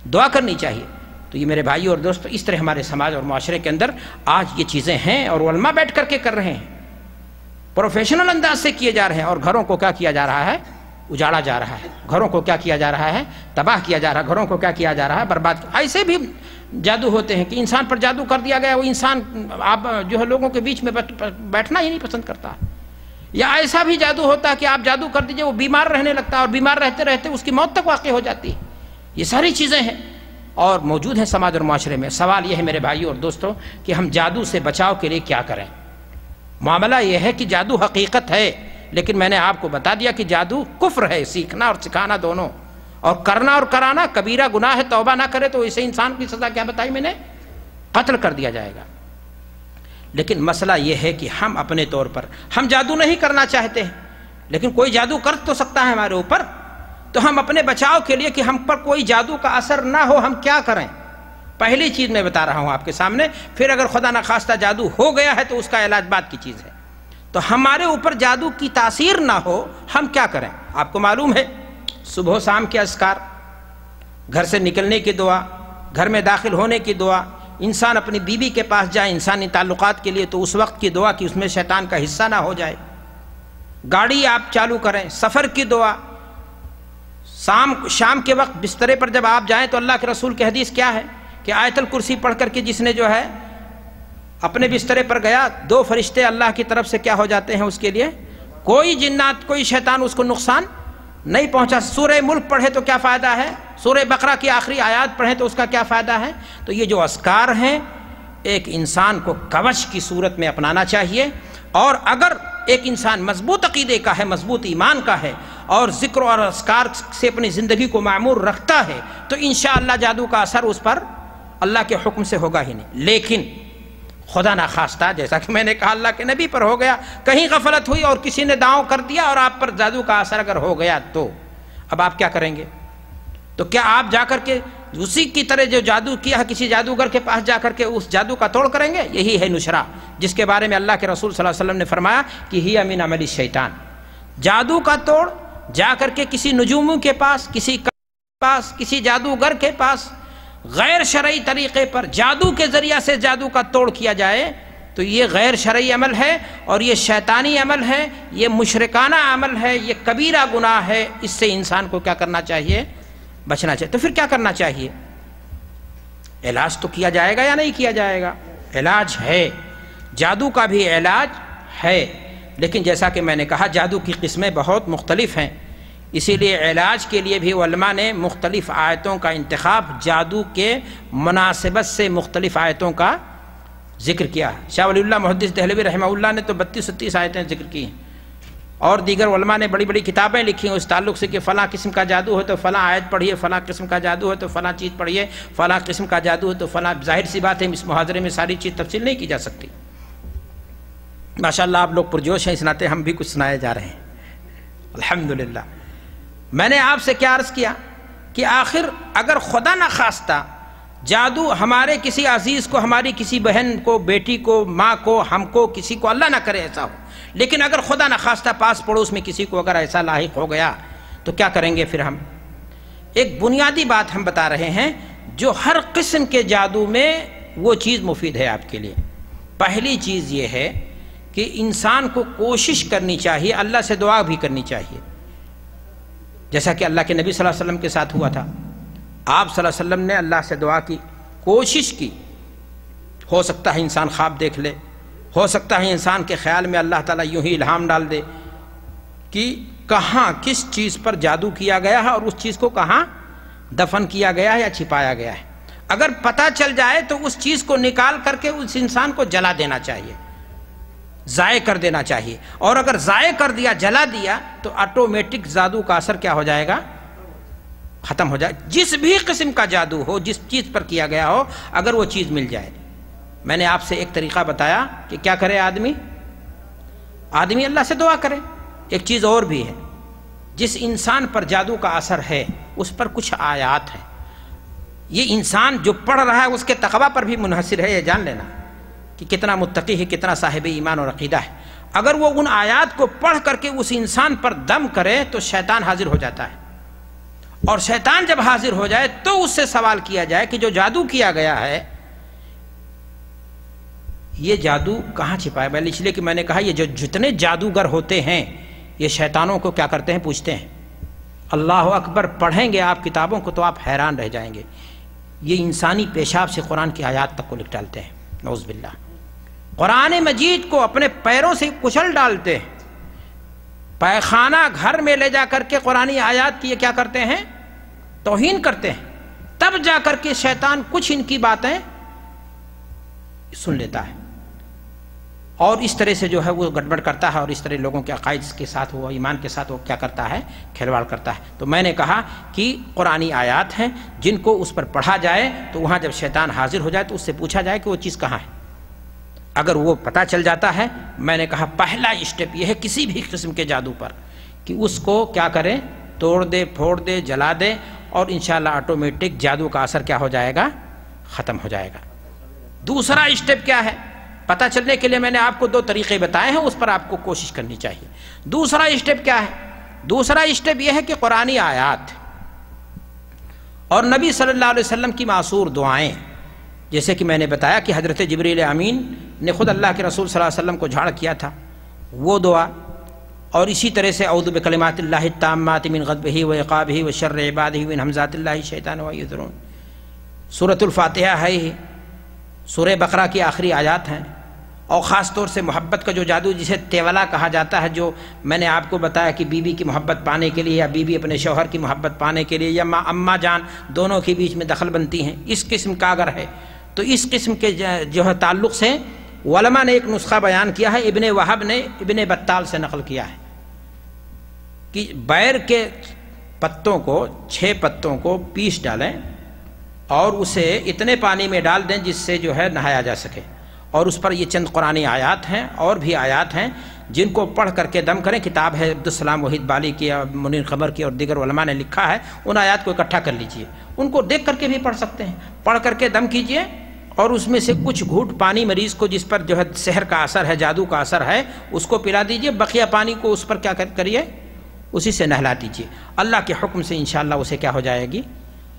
دعا کرنی چاہیے۔ تو یہ میرے بھائی اور دوستو اس طرح ہمارے سماج اور معاشرے کے اندر آج یہ چیزیں ہیں، اور علماء بیٹھ کر کے کر رہے ہیں، پروفیشنل انداز سے کیے جا رہے ہیں، اور گھروں کو کیا کیا جا رہا ہے، اجاڑا جا رہا ہے، گھروں کو کیا کیا جا رہا ہے، تباہ کیا جا رہا ہے، گھروں کو کیا کیا جا رہا ہے، برباد۔ ایسے بھی جادو ہوتے ہیں کہ انسان پر جادو کر دیا گیا، وہ انسان آپ جو ہے لوگوں کے بیچ میں بیٹھنا ہی نہیں پسند کرتا، یا ایسا بھی جادو ہوتا ہے کہ آپ جادو کر دیجئے وہ بیمار رہنے لگتا ہے، اور بیمار رہتے رہتے اس کی موت تک واقع ہو جاتی ہے۔ یہ ساری چیزیں ہیں اور موجود ہیں سماج اور معاشرے میں۔ سوال یہ ہے میرے بھائیوں اور دوستوں کہ ہم جادو سے بچاؤ کے لیے کیا کریں۔ معاملہ یہ ہے کہ جادو حقیقت ہے، لیکن میں نے آپ کو بتا دیا کہ جادو کفر ہے، سیکھنا اور سکھانا دونوں، اور کرنا اور کرانا کبیرہ گناہ ہے، توبہ نہ کرے تو اسے انسان کی سزا کیا بتائی میں نے، قتل کر دیا جائے گا۔ لیکن مسئلہ یہ ہے کہ ہم اپنے طور پر ہم جادو نہیں کرنا چاہتے ہیں، لیکن کوئی جادو کر تو سکتا ہے ہمارے اوپر، تو ہم اپنے بچاؤ کے لیے کہ ہم پر کوئی جادو کا اثر نہ ہو ہم کیا کریں۔ پہلی چیز میں بتا رہا ہوں آپ کے سامنے، پھر اگر خدا نخواستہ جادو ہو گیا ہے تو اس کا علاج بعد کی چیز ہے۔ تو ہمارے اوپر جادو کی تاثیر نہ ہو ہم کیا کریں۔ آپ کو معلوم ہے صبح و شام کے اذکار، گھر سے نکلنے کی دعا، گھر میں داخل ہونے کی دعا، انسان اپنی بیوی کے پاس جائے انسانی تعلقات کے لیے تو اس وقت کی دعا کہ اس میں شیطان کا حصہ نہ ہو جائے، گاڑی آپ چالو کریں، سفر کی دعا، شام کے وقت بسترے پر جب آپ جائیں تو اللہ کے رسول کی حدیث کیا ہے کہ آیت الکرسی پڑھ کر کے جس نے جو ہے اپنے بسترے پر گیا، 2 فرشتے اللہ کی طرف سے کیا ہو جاتے ہیں اس کے لیے، کوئی جنات کوئی شیطان اس کو نقصان نہیں پہنچا۔ سورہ ملک پڑھے تو کیا فائدہ ہے، سورہ بقرہ کی آخری آیات پڑھیں تو اس کا کیا فائدہ ہے۔ تو یہ جو اذکار ہیں ایک انسان کو کوچ کی صورت میں اپنانا چاہیے، اور اگر ایک انسان مضبوط عقیدے کا ہے، مضبوط ایمان کا ہے، اور ذکر اور اذکار سے اپنی زندگی کو معمور رکھتا ہے تو انشاءاللہ جادو کا اثر اس پر اللہ کے حکم سے ہوگا ہی نہیں۔ لیکن خدا نخواستہ جیسا کہ میں نے کہا اللہ کے نبی پر ہو گیا، کہیں غفلت ہوئی اور کسی نے داؤں کر دیا اور آپ پر جادو کا اثر اگر ہو گیا تو اب آپ کیا کریں گے؟ تو کیا آپ جا کر کے اسی کی طرح جو جادو کیا کسی جادوگر کے پاس جا کر کے اس جادو کا توڑ کریں گے؟ یہی ہے نشرہ، جس کے بارے میں اللہ کے رسول صلی اللہ علیہ وسلم نے فرمایا کہ ہی من عمل الشیطان۔ جادو کا توڑ جا کر کے کسی نجوموں کے پاس، کسی کسی جادوگر کے پاس غیر شرعی طریقے پر جادو کے ذریعہ سے جادو کا توڑ کیا جائے تو یہ غیر شرعی عمل ہے، اور یہ شیطانی عمل ہے، یہ مشرکانہ عمل ہے، یہ کبیرہ گناہ ہے۔ اس سے انسان کو کیا کرنا چاہیے؟ بچنا چاہیے۔ تو پھر کیا کرنا چاہیے؟ علاج تو کیا جائے گا یا نہیں کیا جائے گا؟ علاج ہے، جادو کا بھی علاج ہے، لیکن جیسا کہ میں نے کہا جادو کی قسمیں بہت مختلف ہیں، اسی لیے علاج کے لیے بھی علماء نے مختلف آیتوں کا انتخاب جادو کے مناسبت سے مختلف آیتوں کا ذکر کیا ہے۔ شاہ ولی اللہ محدث دہلوی رحمہ اللہ نے تو 32-36 آیتیں ذکر کی ہیں، اور دیگر علماء نے بڑی بڑی کتابیں لکھی ہیں اس تعلق سے کہ فلاں قسم کا جادو ہے تو فلاں آیت پڑھیے، فلاں قسم کا جادو ہے تو فلاں چیز پڑھیے، فلاں قسم کا جادو ہے تو فلاں۔ ظاہر سی بات ہے اس محاضرے میں ساری چیز تفصیل نہیں کی جا سکتی۔ ماشاءاللہ آپ لوگ پرجوش ہیں، اس ناطے ہم بھی کچھ سنائے جا رہے ہیں الحمدللہ۔ میں نے آپ سے کیا عرض کیا کہ آخر اگر خدا نخواستہ جادو ہمارے کسی عزیز کو، ہماری کسی بہن کو، بیٹی کو، ماں کو، ہم کو، کسی کو، اللہ نہ کرے ایسا ہو، لیکن اگر خدا نخواستہ پاس پڑوس میں کسی کو اگر ایسا لاحق ہو گیا تو کیا کریں گے پھر ہم؟ ایک بنیادی بات ہم بتا رہے ہیں جو ہر قسم کے جادو میں وہ چیز مفید ہے آپ کے لیے۔ پہلی چیز یہ ہے کہ انسان کو کوشش کرنی چاہیے، اللہ سے دعا بھی کرنی چاہیے، جیسا کہ اللہ کے نبی صلی اللہ علیہ وسلم کے ساتھ ہوا تھا۔ آپ صلی اللہ علیہ وسلم نے اللہ سے دعا کی، کوشش کی۔ ہو سکتا ہے انسان خواب دیکھ لے، ہو سکتا ہے انسان کے خیال میں اللہ تعالیٰ یوں ہی الہام ڈال دے کہ کہاں کس چیز پر جادو کیا گیا ہے اور اس چیز کو کہاں دفن کیا گیا ہے یا چھپایا گیا ہے۔ اگر پتہ چل جائے تو اس چیز کو نکال کر کے اس انسان کو جلا دینا چاہیے، ضائع کر دینا چاہیے، اور اگر ضائع کر دیا، جلا دیا، تو آٹومیٹک جادو کا اثر کیا ہو جائے گا؟ ختم ہو جائے۔ جس بھی قسم کا جادو ہو، جس چیز پر کیا گیا ہو، اگر وہ چیز مل جائے۔ میں نے آپ سے ایک طریقہ بتایا کہ کیا کرے آدمی اللہ سے دعا کرے۔ ایک چیز اور بھی ہے، جس انسان پر جادو کا اثر ہے اس پر کچھ آیات ہیں، یہ انسان جو پڑھ رہا ہے اس کے تقویٰ پر بھی منحصر ہے، یہ جان لینا کہ کتنا متقی ہے، کتنا صاحب ایمان اور عقیدہ ہے۔ اگر وہ ان آیات کو پڑھ کر کے اس انسان پر دم کرے تو شیطان حاضر ہو جاتا ہے، اور شیطان جب حاضر ہو جائے تو اس سے سوال کیا جائے کہ جو جادو کیا گیا ہے یہ جادو کہاں چھپایا ہے؟ اس لیے کہ میں نے کہا یہ جو جتنے جادوگر ہوتے ہیں یہ شیطانوں کو کیا کرتے ہیں؟ پوچھتے ہیں۔ اللہ اکبر پڑھیں گے آپ کتابوں کو تو آپ حیران رہ جائیں گے، یہ انسانی پیشاب سے قرآن کی آیات تک کو لکھ ڈالتے ہیں، نعوذ باللہ۔ قرآن مجید کو اپنے پیروں سے کچل ڈالتے ہیں، پیخانہ گھر میں لے جا کر کے قرآنی آیات کی یہ کیا کرتے ہیں؟ توہین کرتے ہیں۔ تب جا کر کے شیطان کچھ ان کی باتیں سن لیتا ہے اور اس طرح سے جو ہے وہ گڑبڑ کرتا ہے، اور اس طرح لوگوں کے عقائد کے ساتھ، وہ ایمان کے ساتھ وہ کیا کرتا ہے؟ کھلواڑ کرتا ہے۔ تو میں نے کہا کہ قرآنی آیات ہیں جن کو اس پر پڑھا جائے تو وہاں جب شیطان حاضر ہو جائے تو اس سے پوچھا جائے کہ وہ چیز کہاں ہے۔ اگر وہ پتہ چل جاتا ہے، میں نے کہا پہلا اسٹیپ یہ ہے کسی بھی قسم کے جادو پر کہ اس کو کیا کرے؟ توڑ دے، پھوڑ دے، جلا دے، اور انشاءاللہ آٹومیٹک جادو کا اثر کیا ہو جائے گا؟ ختم ہو جائے گا۔ دوسرا اسٹیپ کیا ہے؟ پتہ چلنے کے لیے میں نے آپ کو 2 طریقے بتائے ہیں، اس پر آپ کو کوشش کرنی چاہیے۔ دوسرا اسٹیپ کیا ہے؟ دوسرا اسٹیپ یہ ہے کہ قرآنی آیات اور نبی صلی اللہ علیہ وسلم کی معصور دعائیں، جیسے کہ میں نے بتایا کہ حضرت جبریل امین نے خود اللہ کے رسول صلی اللہ علیہ وسلم کو جھاڑ کیا تھا، وہ دعا، اور اسی طرح سے اعوذ بکلمات اللہ التامات من غضبہ وعقابہ وشر عبادہ من ہمزات اللہ الشیطان ویحضرون، سورۃ الفاتحہ ہے، سورہ بقرہ کی آخری آیات ہیں۔ اور خاص طور سے محبت کا جو جادو جسے تیولا کہا جاتا ہے، جو میں نے آپ کو بتایا کہ بیوی کی محبت پانے کے لیے یا بیوی اپنے شوہر کی محبت پانے کے لیے یا ماں اماں جان دونوں کے بیچ میں دخل بنتی ہیں، اس قسم کا اگر ہے تو اس قسم کے جو ہے تعلق سے علماء نے ایک نسخہ بیان کیا ہے، ابن وہب نے ابن بطال سے نقل کیا ہے کہ بیر کے پتوں کو 6 پتوں کو پیس ڈالیں اور اسے اتنے پانی میں ڈال دیں جس سے جو ہے نہایا جا سکے، اور اس پر یہ چند قرآنی آیات ہیں اور بھی آیات ہیں جن کو پڑھ کر کے دم کریں۔ کتاب ہے عبدالسلام وحید بالی کی، منیر قمر کی، اور دیگر علماء نے لکھا ہے، ان آیات کو اکٹھا کر لیجئے، ان کو دیکھ کر کے بھی پڑھ سکتے ہیں، پڑھ کر کے دم کیجئے، اور اس میں سے کچھ گھونٹ پانی مریض کو جس پر جو ہے سحر کا اثر ہے، جادو کا اثر ہے، اس کو پلا دیجئے، بقیہ پانی کو اس پر کیا کریے؟ اسی سے نہلا دیجئے، اللہ کے حکم سے انشاءاللہ اسے کیا ہو جائے گی؟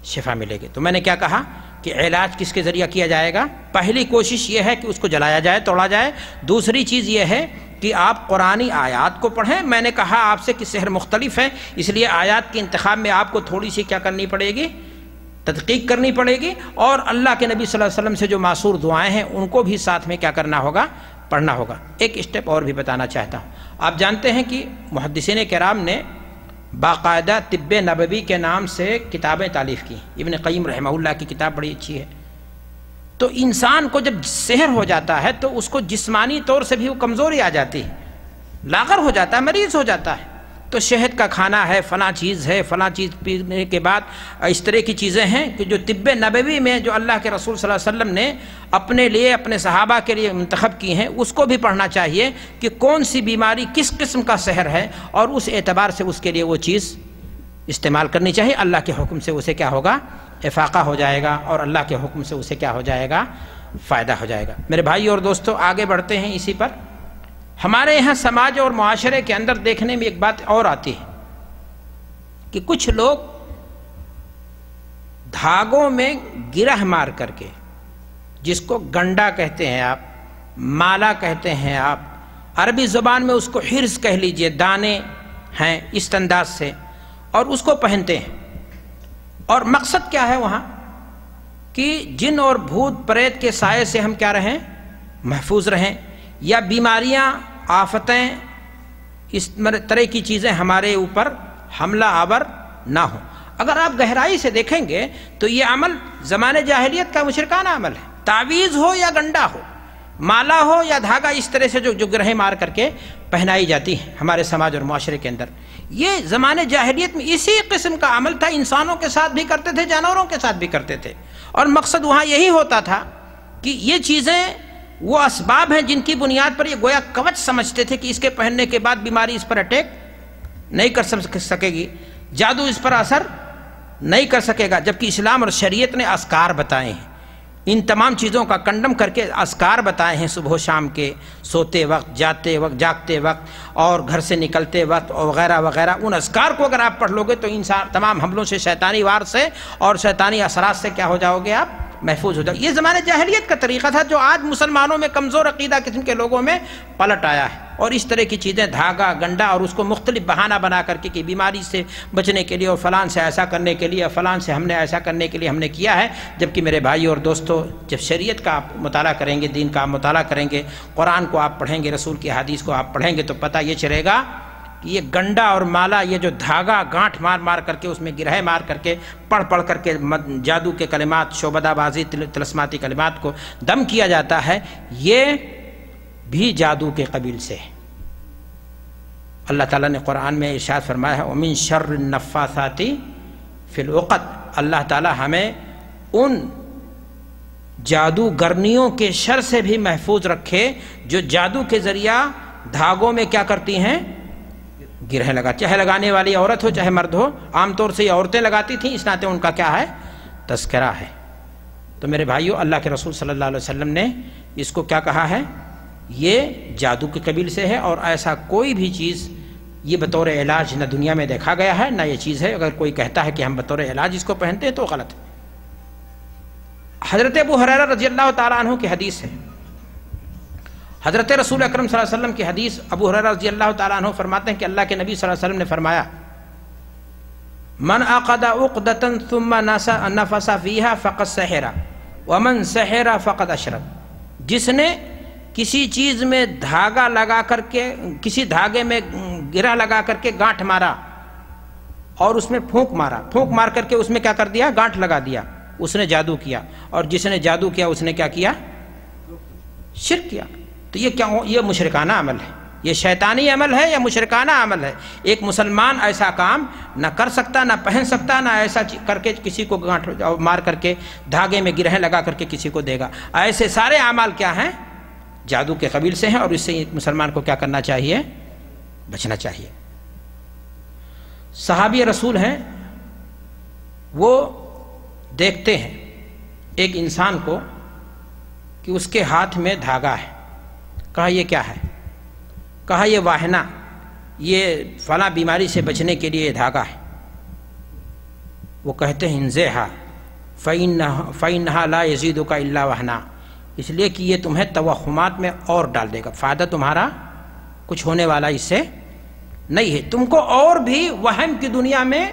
شفا ملے گی۔ تو میں نے کیا کہا کہ علاج کس کے ذریعہ کیا جائے گا؟ پہلی کوشش یہ ہے کہ اس کو جلایا جائے، توڑا جائے۔ دوسری چیز یہ ہے کہ آپ قرآنی آیات کو پڑھیں۔ میں نے کہا آپ سے کہ سحر مختلف ہے، اس لیے آیات کے انتخاب میں آپ کو تھوڑی سی کیا کرنی پڑے گی؟ تدقیق کرنی پڑے گی، اور اللہ کے نبی صلی اللہ علیہ وسلم سے جو معصور دعائیں ہیں ان کو بھی ساتھ میں کیا کرنا ہوگا؟ پڑھنا ہوگا۔ ایک اسٹیپ اور بھی بتانا چاہتا ہوں۔ آپ جانتے ہیں کہ محدثین کرام نے باقاعدہ طب نبوی کے نام سے کتابیں تالیف کی، ابن قیم رحمہ اللہ کی کتاب بڑی اچھی ہے۔ تو انسان کو جب سحر ہو جاتا ہے تو اس کو جسمانی طور سے بھی وہ کمزوری آ جاتی ہے، لاغر ہو جاتا ہے، مریض ہو جاتا ہے۔ تو شہد کا کھانا ہے، فلاں چیز ہے، فلاں چیز پینے کے بعد اس طرح کی چیزیں ہیں کہ جو طب نبوی میں جو اللہ کے رسول صلی اللہ علیہ وسلم نے اپنے لیے، اپنے صحابہ کے لیے منتخب کی ہیں، اس کو بھی پڑھنا چاہیے کہ کون سی بیماری کس قسم کا سحر ہے، اور اس اعتبار سے اس کے لیے وہ چیز استعمال کرنی چاہیے، اللہ کے حکم سے اسے کیا ہوگا؟ افاقہ ہو جائے گا، اور اللہ کے حکم سے اسے کیا ہو جائے گا؟ فائدہ ہو جائے گا۔ میرے بھائی اور دوستو، آگے بڑھتے ہیں اسی پر۔ ہمارے یہاں سماج اور معاشرے کے اندر دیکھنے میں ایک بات اور آتی ہے کہ کچھ لوگ دھاگوں میں گرہ مار کر کے، جس کو گنڈا کہتے ہیں آپ، مالا کہتے ہیں آپ، عربی زبان میں اس کو حرز کہہ لیجئے، دانے ہیں اس انداز سے، اور اس کو پہنتے ہیں۔ اور مقصد کیا ہے وہاں؟ کہ جن اور بھوت پریت کے سائے سے ہم کیا رہیں؟ محفوظ رہیں، یا بیماریاں، آفتیں، اس طرح کی چیزیں ہمارے اوپر حملہ آور نہ ہوں۔ اگر آپ گہرائی سے دیکھیں گے تو یہ عمل زمانے جاہلیت کا مشرکانہ عمل ہے۔ تعویذ ہو یا گنڈا ہو، مالا ہو یا دھاگا، اس طرح سے جو گرہیں مار کر کے پہنائی جاتی ہیں ہمارے سماج اور معاشرے کے اندر، یہ زمانے جاہلیت میں اسی قسم کا عمل تھا۔ انسانوں کے ساتھ بھی کرتے تھے، جانوروں کے ساتھ بھی کرتے تھے، اور مقصد وہاں یہی ہوتا تھا کہ یہ چیزیں وہ اسباب ہیں جن کی بنیاد پر یہ گویا کوچ سمجھتے تھے کہ اس کے پہننے کے بعد بیماری اس پر اٹیک نہیں کر سکے گی، جادو اس پر اثر نہیں کر سکے گا۔ جبکہ اسلام اور شریعت نے اذکار بتائے ہیں، ان تمام چیزوں کا کنڈم کر کے اذکار بتائے ہیں، صبح و شام کے، سوتے وقت، جاگتے وقت، اور گھر سے نکلتے وقت، اور وغیرہ وغیرہ۔ ان اذکار کو اگر آپ پڑھ لو گے تو انسان تمام حملوں سے، شیطانی وار سے اور شیطانی اثرات سے کیا ہو جاؤ گے؟ آپ محفوظ ہو جاؤ۔ یہ زمانے جاہلیت کا طریقہ تھا جو آج مسلمانوں میں کمزور عقیدہ قسم کے لوگوں میں پلٹ آیا ہے، اور اس طرح کی چیزیں، دھاگا، گنڈا، اور اس کو مختلف بہانہ بنا کر کے کہ بیماری سے بچنے کے لیے، اور فلان سے ایسا کرنے کے لیے، اور فلان سے ہم نے ایسا کرنے کے لیے ہم نے کیا ہے۔ جبکہ میرے بھائی اور دوستو، جب شریعت کا آپ مطالعہ کریں گے، دین کا آپ مطالعہ کریں گے، قرآن کو آپ پڑھیں گے، رسول کی حدیث کو آپ پڑھیں گے، تو پتہ یہ چلے گا کہ یہ گنڈا اور مالا، یہ جو دھاگا گانٹھ مار مار کر کے، اس میں گرہ مار کر کے، پڑھ کر کے جادو کے کلمات، شعبدہ بازی، طلسماتی کلمات کو دم کیا جاتا ہے، یہ بھی جادو کے قبیل سے ہے۔ اللہ تعالیٰ نے قرآن میں ارشاد فرمایا ہے وَمِن شَرِّ النَّفَّاثَاتِ فِي الْعُقَدِ، اللہ تعالیٰ ہمیں ان جادوگرنیوں کے شر سے بھی محفوظ رکھے جو جادو کے ذریعہ دھاگوں میں کیا کرتی ہیں؟ گرہ لگا، چاہے لگانے والی عورت ہو چاہے مرد ہو، عام طور سے یہ عورتیں لگاتی تھیں، اس ناطے ان کا کیا ہے؟ تذکرہ ہے۔ تو میرے بھائیو، اللہ کے رسول صلی اللہ علیہ وسلم نے اس کو کیا کہا ہے؟ یہ جادو کے قبیل سے ہے، اور ایسا کوئی بھی چیز یہ بطور علاج نہ دنیا میں دیکھا گیا ہے، نہ یہ چیز ہے۔ اگر کوئی کہتا ہے کہ ہم بطور علاج اس کو پہنتے ہیں تو غلط ہے۔ حضرت ابو ہریرہ رضی اللہ تعالیٰ عنہ کی حدیث ہے، حضرت رسول اکرم صلی اللہ علیہ وسلم کی حدیث، ابو ہریرہ رضی اللہ تعالیٰ عنہ فرماتے ہیں کہ اللہ کے نبی صلی اللہ علیہ وسلم نے فرمایا من عقد عقدۃ ثم نفث فیہا فقد سحر ومن سحر فقد اشرک، جس نے کسی چیز میں دھاگا لگا کر کے، کسی دھاگے میں گرہ لگا کر کے گانٹھ مارا، اور اس میں پھونک مار کر کے اس میں کیا کر دیا؟ گانٹھ لگا دیا، اس نے جادو کیا۔ اور جس نے جادو کیا اس نے کیا کیا؟ شرک کیا۔ تو یہ کیا ہو؟ یہ مشرکانہ عمل ہے، یہ شیطانی عمل ہے یا مشرکانہ عمل ہے۔ ایک مسلمان ایسا کام نہ کر سکتا، نہ پہن سکتا، نہ ایسا کر کے کسی کو گانٹھ مار کر کے دھاگے میں گرہیں لگا کر کے کسی کو دے گا۔ ایسے سارے اعمال کیا ہیں؟ جادو کے قبیل سے ہیں، اور اس سے ایک مسلمان کو کیا کرنا چاہیے؟ بچنا چاہیے۔ صحابی رسول ہیں، وہ دیکھتے ہیں ایک انسان کو کہ اس کے ہاتھ میں دھاگا ہے۔ کہا یہ کیا ہے؟ کہا یہ واہنا، یہ فلاں بیماری سے بچنے کے لیے یہ دھاگا ہے۔ وہ کہتے ہیں انزعھا فإنھا لا یزیدک الا وہنا، اس لیے کہ یہ تمہیں توہمات میں اور ڈال دے گا، فائدہ تمہارا کچھ ہونے والا اس سے نہیں ہے، تم کو اور بھی وہم کی دنیا میں،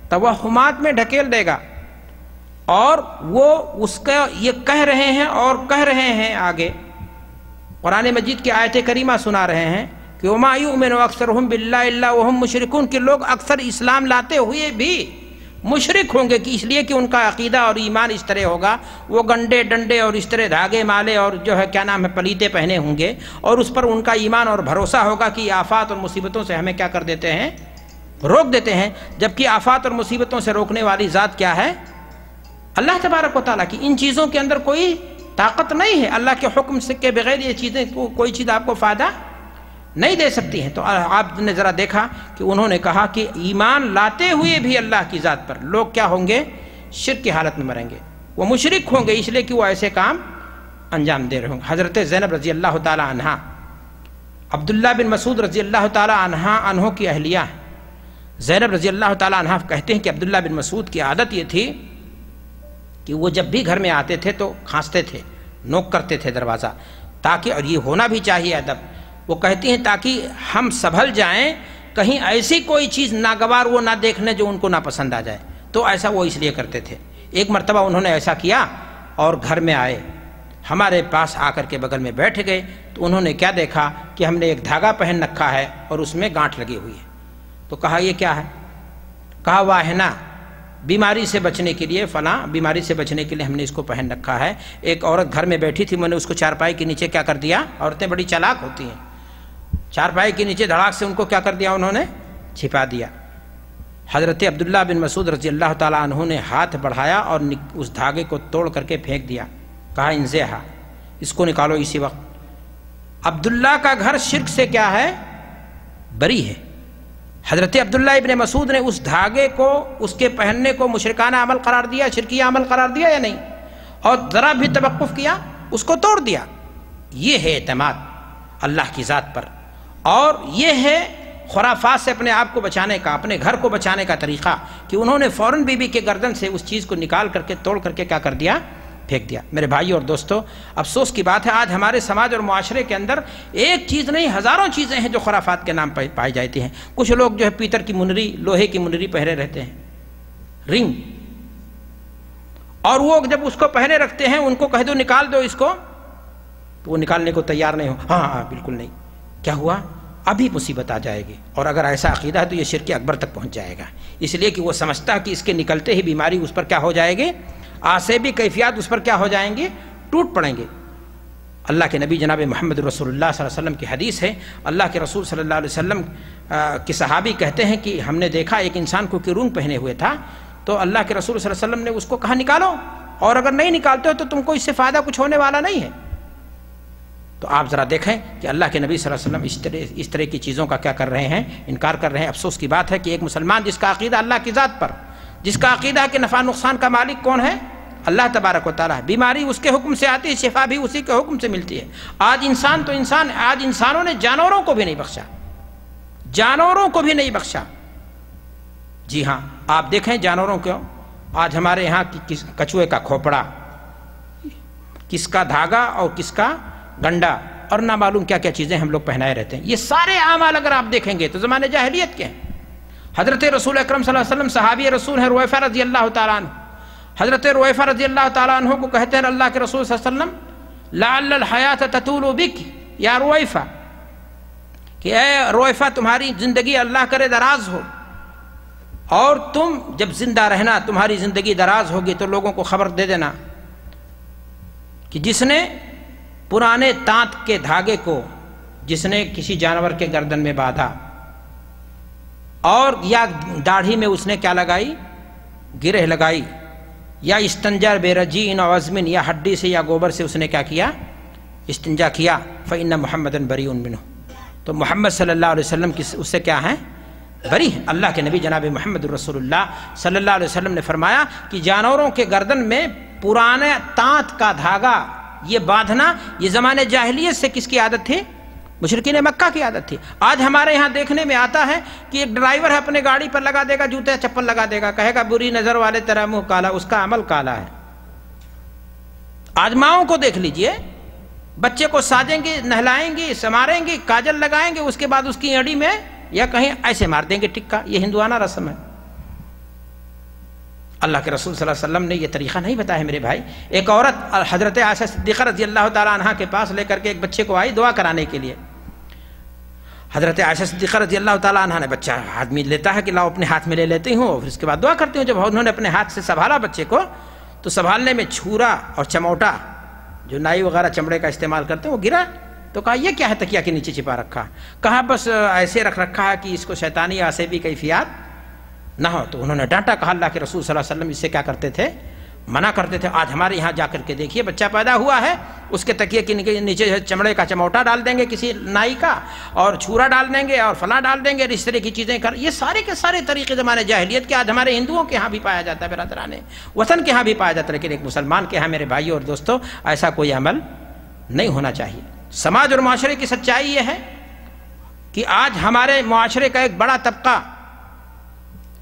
توہمات میں ڈھکیل دے گا۔ اور وہ اس کا یہ کہہ رہے ہیں، اور کہہ رہے ہیں آگے قرآن مجید کی آیت کریمہ سنا رہے ہیں کہ وَمَا يُؤْمِنُ أَكْثَرُهُمْ بِاللَّهِ إِلَّا وَهُمْ مُشْرِكُونَ، کہ لوگ اکثر اسلام لاتے ہوئے بھی مشرک ہوں گے، کہ اس لیے کہ ان کا عقیدہ اور ایمان اس طرح ہوگا، وہ گنڈے ڈنڈے اور اس طرح دھاگے مالے اور جو ہے کیا نام ہے پلیتے پہنے ہوں گے، اور اس پر ان کا ایمان اور بھروسہ ہوگا کہ آفات اور مصیبتوں سے ہمیں کیا کر دیتے ہیں؟ روک دیتے ہیں۔ جبکہ آفات اور مصیبتوں سے روکنے والی ذات کیا ہے؟ اللہ تبارک و تعالیٰ کی۔ ان چیزوں کے اندر کوئی طاقت نہیں ہے، اللہ کے حکم سے کے بغیر یہ چیزیں، کوئی چیز آپ کو فائدہ نہیں دے سکتی ہیں۔ تو آپ نے ذرا دیکھا کہ انہوں نے کہا کہ ایمان لاتے ہوئے بھی اللہ کی ذات پر لوگ کیا ہوں گے؟ شرک کی حالت میں مریں گے، وہ مشرک ہوں گے اس لیے کہ وہ ایسے کام انجام دے رہے ہوں گے۔ حضرت زینب رضی اللہ تعالی عنہا عبداللہ بن مسعود رضی اللہ تعالی عنہ کی اہلیہ ہیں۔ زینب رضی اللہ تعالی عنہ کہتے ہیں کہ عبداللہ بن مسعود کی عادت یہ تھی کہ وہ جب بھی گھر میں آتے تھے تو کھانستے تھے، نوک کرتے تھے دروازہ، تاکہ، اور یہ ہونا بھی چاہیے ادب، وہ کہتی ہیں تاکہ ہم سنبھل جائیں، کہیں ایسی کوئی چیز ناگوار وہ نہ دیکھنے جو ان کو ناپسند آ جائے، تو ایسا وہ اس لیے کرتے تھے۔ ایک مرتبہ انہوں نے ایسا کیا اور گھر میں آئے، ہمارے پاس آ کر کے بغل میں بیٹھ گئے، تو انہوں نے کیا دیکھا کہ ہم نے ایک دھاگا پہن رکھا ہے اور اس میں گانٹھ لگی ہوئی ہے۔ تو کہا یہ کیا ہے؟ کہا واہنا، بیماری سے بچنے کے لیے، فلاں بیماری سے بچنے کے لیے ہم نے اس کو پہن رکھا ہے۔ ایک عورت گھر میں بیٹھی تھی، میں نے اس کو چارپائی کے نیچے کیا کر دیا، عورتیں بڑی چالاک ہوتی ہیں، چارپائی کے نیچے دھڑاک سے ان کو کیا کر دیا، انہوں نے چھپا دیا۔ حضرت عبداللہ بن مسعود رضی اللہ تعالیٰ عنہ نے ہاتھ بڑھایا اور اس دھاگے کو توڑ کر کے پھینک دیا، کہا انزیہا، اس کو نکالو اسی وقت۔ عبداللہ کا گھر شرک سے کیا ہے؟ بری ہے۔ حضرت عبداللہ ابن مسعود نے اس دھاگے کو، اس کے پہننے کو مشرکانہ عمل قرار دیا، شرکیہ عمل قرار دیا یا نہیں؟ اور ذرا بھی توقف کیا، اس کو توڑ دیا۔ یہ ہے اعتماد اللہ کی ذات پر، اور یہ ہے خرافات سے اپنے آپ کو بچانے کا، اپنے گھر کو بچانے کا طریقہ، کہ انہوں نے فوراً بی بی کے گردن سے اس چیز کو نکال کر کے، توڑ کر کے کیا کر دیا، پھینک دیا۔ میرے بھائی اور دوستو، افسوس کی بات ہے آج ہمارے سماج اور معاشرے کے اندر ایک چیز نہیں، ہزاروں چیزیں ہیں جو خرافات کے نام پر پائی جاتی ہیں۔ کچھ لوگ جو ہے پیتل کی منری، لوہے کی منری پہنے رہتے ہیں، رنگ، اور وہ جب اس کو پہنے رکھتے ہیں، ان کو کہہ دو نکال دو اس کو، تو وہ نکالنے کو تیار نہیں ہو، ہاں بالکل نہیں۔ کیا ہوا؟ ابھی مصیبت آ جائے گی، اور اگر ایسا عقیدہ ہے تو یہ شرک اکبر تک پہنچ جائے گا، اس لیے کہ وہ سمجھتا ہے کہ اس کے نکلتے ہی بیماری اس پر کیا ہو جائے گی، آسیبی کیفیات اس پر کیا ہو جائیں گی، ٹوٹ پڑیں گے۔ اللہ کے نبی جناب محمد رسول اللہ صلی اللہ علیہ وسلم کی حدیث ہے، اللہ کے رسول صلی اللہ علیہ وسلم کے صحابی کہتے ہیں کہ ہم نے دیکھا ایک انسان کو رنگ پہنے ہوئے تھا، تو اللہ کے رسول صلی اللہ علیہ وسلم نے اس کو کہا نکالو، اور اگر نہیں نکالتے ہو تو تم کو اس سے فائدہ کچھ ہونے والا نہیں ہے۔ تو آپ ذرا دیکھیں کہ اللہ کے نبی صلی اللہ علیہ وسلم اس طرح کی چیزوں کا کیا کر رہے ہیں، انکار کر رہے ہیں۔ افسوس کی بات ہے کہ ایک مسلمان جس کا عقیدہ اللہ کی ذات پر، جس کا عقیدہ ہے کہ نفع نقصان کا مالک کون ہے، اللہ تبارک و تعالیٰ، بیماری اس کے حکم سے آتی ہے، شفا بھی اسی کے حکم سے ملتی ہے۔ آج انسان تو انسان، آج انسانوں نے جانوروں کو بھی نہیں بخشا، جانوروں کو بھی نہیں بخشا۔ جی ہاں، آپ دیکھیں جانوروں کو، آج ہمارے یہاں کچھوے کا کھوپڑا، کس کا دھاگا اور کس کا گنڈا، اور نہ معلوم کیا کیا چیزیں ہم لوگ پہنائے رہتے ہیں۔ یہ سارے اعمال اگر آپ دیکھیں گے تو زمانے جاہلیت کے ہیں۔ حضرت رسول اکرم صلی اللہ علیہ وسلم صحابی رسول ہیں رویفہ رضی اللہ تعالیٰ عنہ، حضرت رویفہ رضی اللہ تعالیٰ عنہ کو کہتے ہیں اللہ کے رسول صلی اللہ علیہ وسلم لعل الحیات تطول بک یا رویفہ، کہ اے رویفہ تمہاری زندگی اللہ کرے دراز ہو، اور تم جب زندہ رہنا، تمہاری زندگی دراز ہوگی تو لوگوں کو خبر دے دینا کہ جس نے پرانے تانت کے دھاگے کو، جس نے کسی جانور کے گردن میں باندھا، اور یا داڑھی میں اس نے کیا لگائی، گرہ لگائی، یا استنجا بیرجین و عظم، یا ہڈی سے یا گوبر سے اس نے کیا کیا، استنجا کیا، فإن محمدًا بریء منہ، تو محمد صلی اللہ علیہ وسلم اس سے کیا ہیں، بری ہیں۔ اللہ کے نبی جناب محمد رسول اللہ صلی اللہ علیہ وسلم نے فرمایا کہ جانوروں کے گردن میں پرانے تانت کا دھاگا یہ باندھنا، یہ زمانے جاہلیت سے کس کی عادت تھی، مشرکین مکہ کی عادت تھی۔ آج ہمارے یہاں دیکھنے میں آتا ہے کہ ایک ڈرائیور ہے اپنے گاڑی پر لگا دے گا جوتے چپل لگا دے گا، کہے گا بری نظر والے تیرا منہ کالا، اس کا عمل کالا ہے۔ آج ماؤں کو دیکھ لیجئے، بچے کو ساجیں گے، نہلائیں گے، سنواریں گے، کاجل لگائیں گے، اس کے بعد اس کی اڑی میں یا کہیں ایسے مار دیں گے ٹکا، یہ ہندوانہ رسم ہے۔ اللہ کے رسول صلی اللہ علیہ وسلم نے یہ طریقہ نہیں بتایا ہے میرے بھائی۔ ایک عورت حضرت عائشہ صدیقہ رضی اللہ تعالیٰ عنہ کے پاس لے کر کے ایک بچے کو آئی دعا کرانے کے لیے۔ حضرت عائشہ صدیقہ رضی اللہ تعالیٰ عنہ نے، بچہ آدمی لیتا ہے کہ لاؤ اپنے ہاتھ میں لے لیتی ہوں، پھر اس کے بعد دعا کرتی ہوں۔ جب انہوں نے اپنے ہاتھ سے سنبھالا بچے کو، تو سنبھالنے میں چھورا اور چموٹا جو نائی وغیرہ چمڑے کا استعمال کرتے ہیں وہ گرا، تو کہا یہ کیا ہے، تکیہ کے نیچے چھپا رکھا، کہا بس ایسے رکھ رکھا ہے کہ اس کو شیطانی آسیبی کیفیات نہ ہو۔ تو انہوں نے ڈانٹا، کہا اللہ کے رسول صلی اللہ علیہ وسلم اس سے کیا کرتے تھے، منع کرتے تھے. آج ہمارے یہاں جا کر کے دیکھیے, بچہ پیدا ہوا ہے, اس کے تکیے کے نیچے چمڑے کا چموٹا ڈال دیں گے کسی نائی کا, اور چھورا ڈال دیں گے, اور فلاں ڈال دیں گے, اس طرح کی چیزیں کر. یہ سارے کے سارے طریقے زمانے جاہلیت کے آج ہمارے ہندوؤں کے ہاں بھی پایا جاتا ہے, برادران وطن کے ہاں بھی پایا جاتا ہے, لیکن ایک مسلمان کے ہاں میرے بھائیوں اور دوستوں ایسا کوئی عمل نہیں ہونا چاہیے. سماج اور معاشرے کی سچائی یہ ہے کہ آج ہمارے معاشرے کا ایک بڑا طبقہ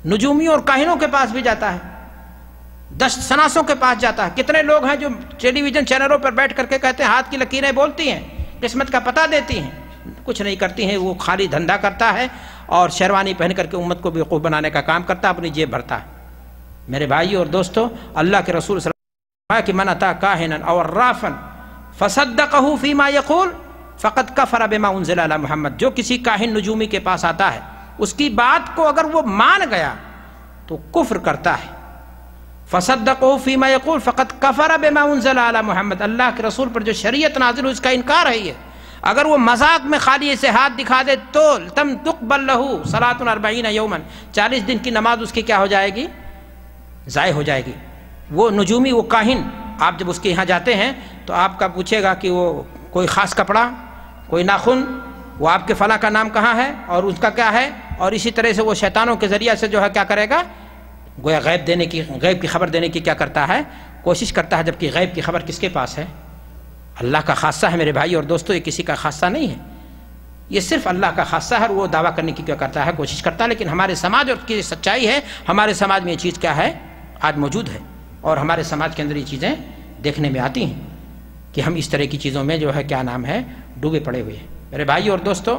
نجومیوں اور کاہنوں کے پاس بھی جاتا ہے, دست شناسوں کے پاس جاتا ہے. کتنے لوگ ہیں جو ٹیلی ویژن چینلوں پر بیٹھ کر کے کہتے ہیں ہاتھ کی لکیریں بولتی ہیں, قسمت کا پتہ دیتی ہیں, کچھ نہیں کرتی ہیں. وہ خالی دھندا کرتا ہے اور شیروانی پہن کر کے امت کو بیوقوف بنانے کا کام کرتا ہے, اپنی جیب بھرتا ہے. میرے بھائیوں اور دوستوں, اللہ کے رسول صلی اللہ علیہ وسلم کہ من اتی کاہنا او عرافا فصدقه فيما يقول فقد كفر بما انزل على محمد. جو کسی کاہن نجومی کے پاس آتا ہے, اس کی بات کو اگر وہ مان گیا تو کفر کرتا ہے. فصدقه فيما يقول فقد كفر بما انزل على محمد. اللہ کے رسول پر جو شریعت نازل ہو اس کا انکار ہے یہ. اگر وہ مذاق میں خالی اسے ہاتھ دکھا دے تو تم تقبل له صلاۃ 40 یوما, 40 دن کی نماز اس کی کیا ہو جائے گی, ضائع ہو جائے گی. وہ نجومی, وہ کاہن, آپ جب اس کے یہاں جاتے ہیں تو آپ کا پوچھے گا کہ وہ کوئی خاص کپڑا, کوئی ناخن, وہ آپ کے فلاں کا نام کہاں ہے اور اس کا کیا ہے, اور اسی طرح سے وہ شیطانوں کے ذریعہ سے جو ہے کیا کرے گا, گویا غیب کی خبر دینے کی کیا کرتا ہے, کوشش کرتا ہے. جبکہ غیب کی خبر کس کے پاس ہے, اللہ کا خاصہ ہے میرے بھائی اور دوستو. یہ کسی کا خاصہ نہیں ہے, یہ صرف اللہ کا خاصہ ہے, اور وہ دعویٰ کرنے کی کیا کرتا ہے, کوشش کرتا ہے. لیکن ہمارے سماج اور کی سچائی ہے, ہمارے سماج میں یہ چیز کیا ہے, آج موجود ہے, اور ہمارے سماج کے اندر یہ چیزیں دیکھنے میں آتی ہیں کہ ہم اس طرح کی چیزوں میں جو ہے کیا نام ہے ڈوبے پڑے ہوئے ہیں. میرے بھائی اور دوستو,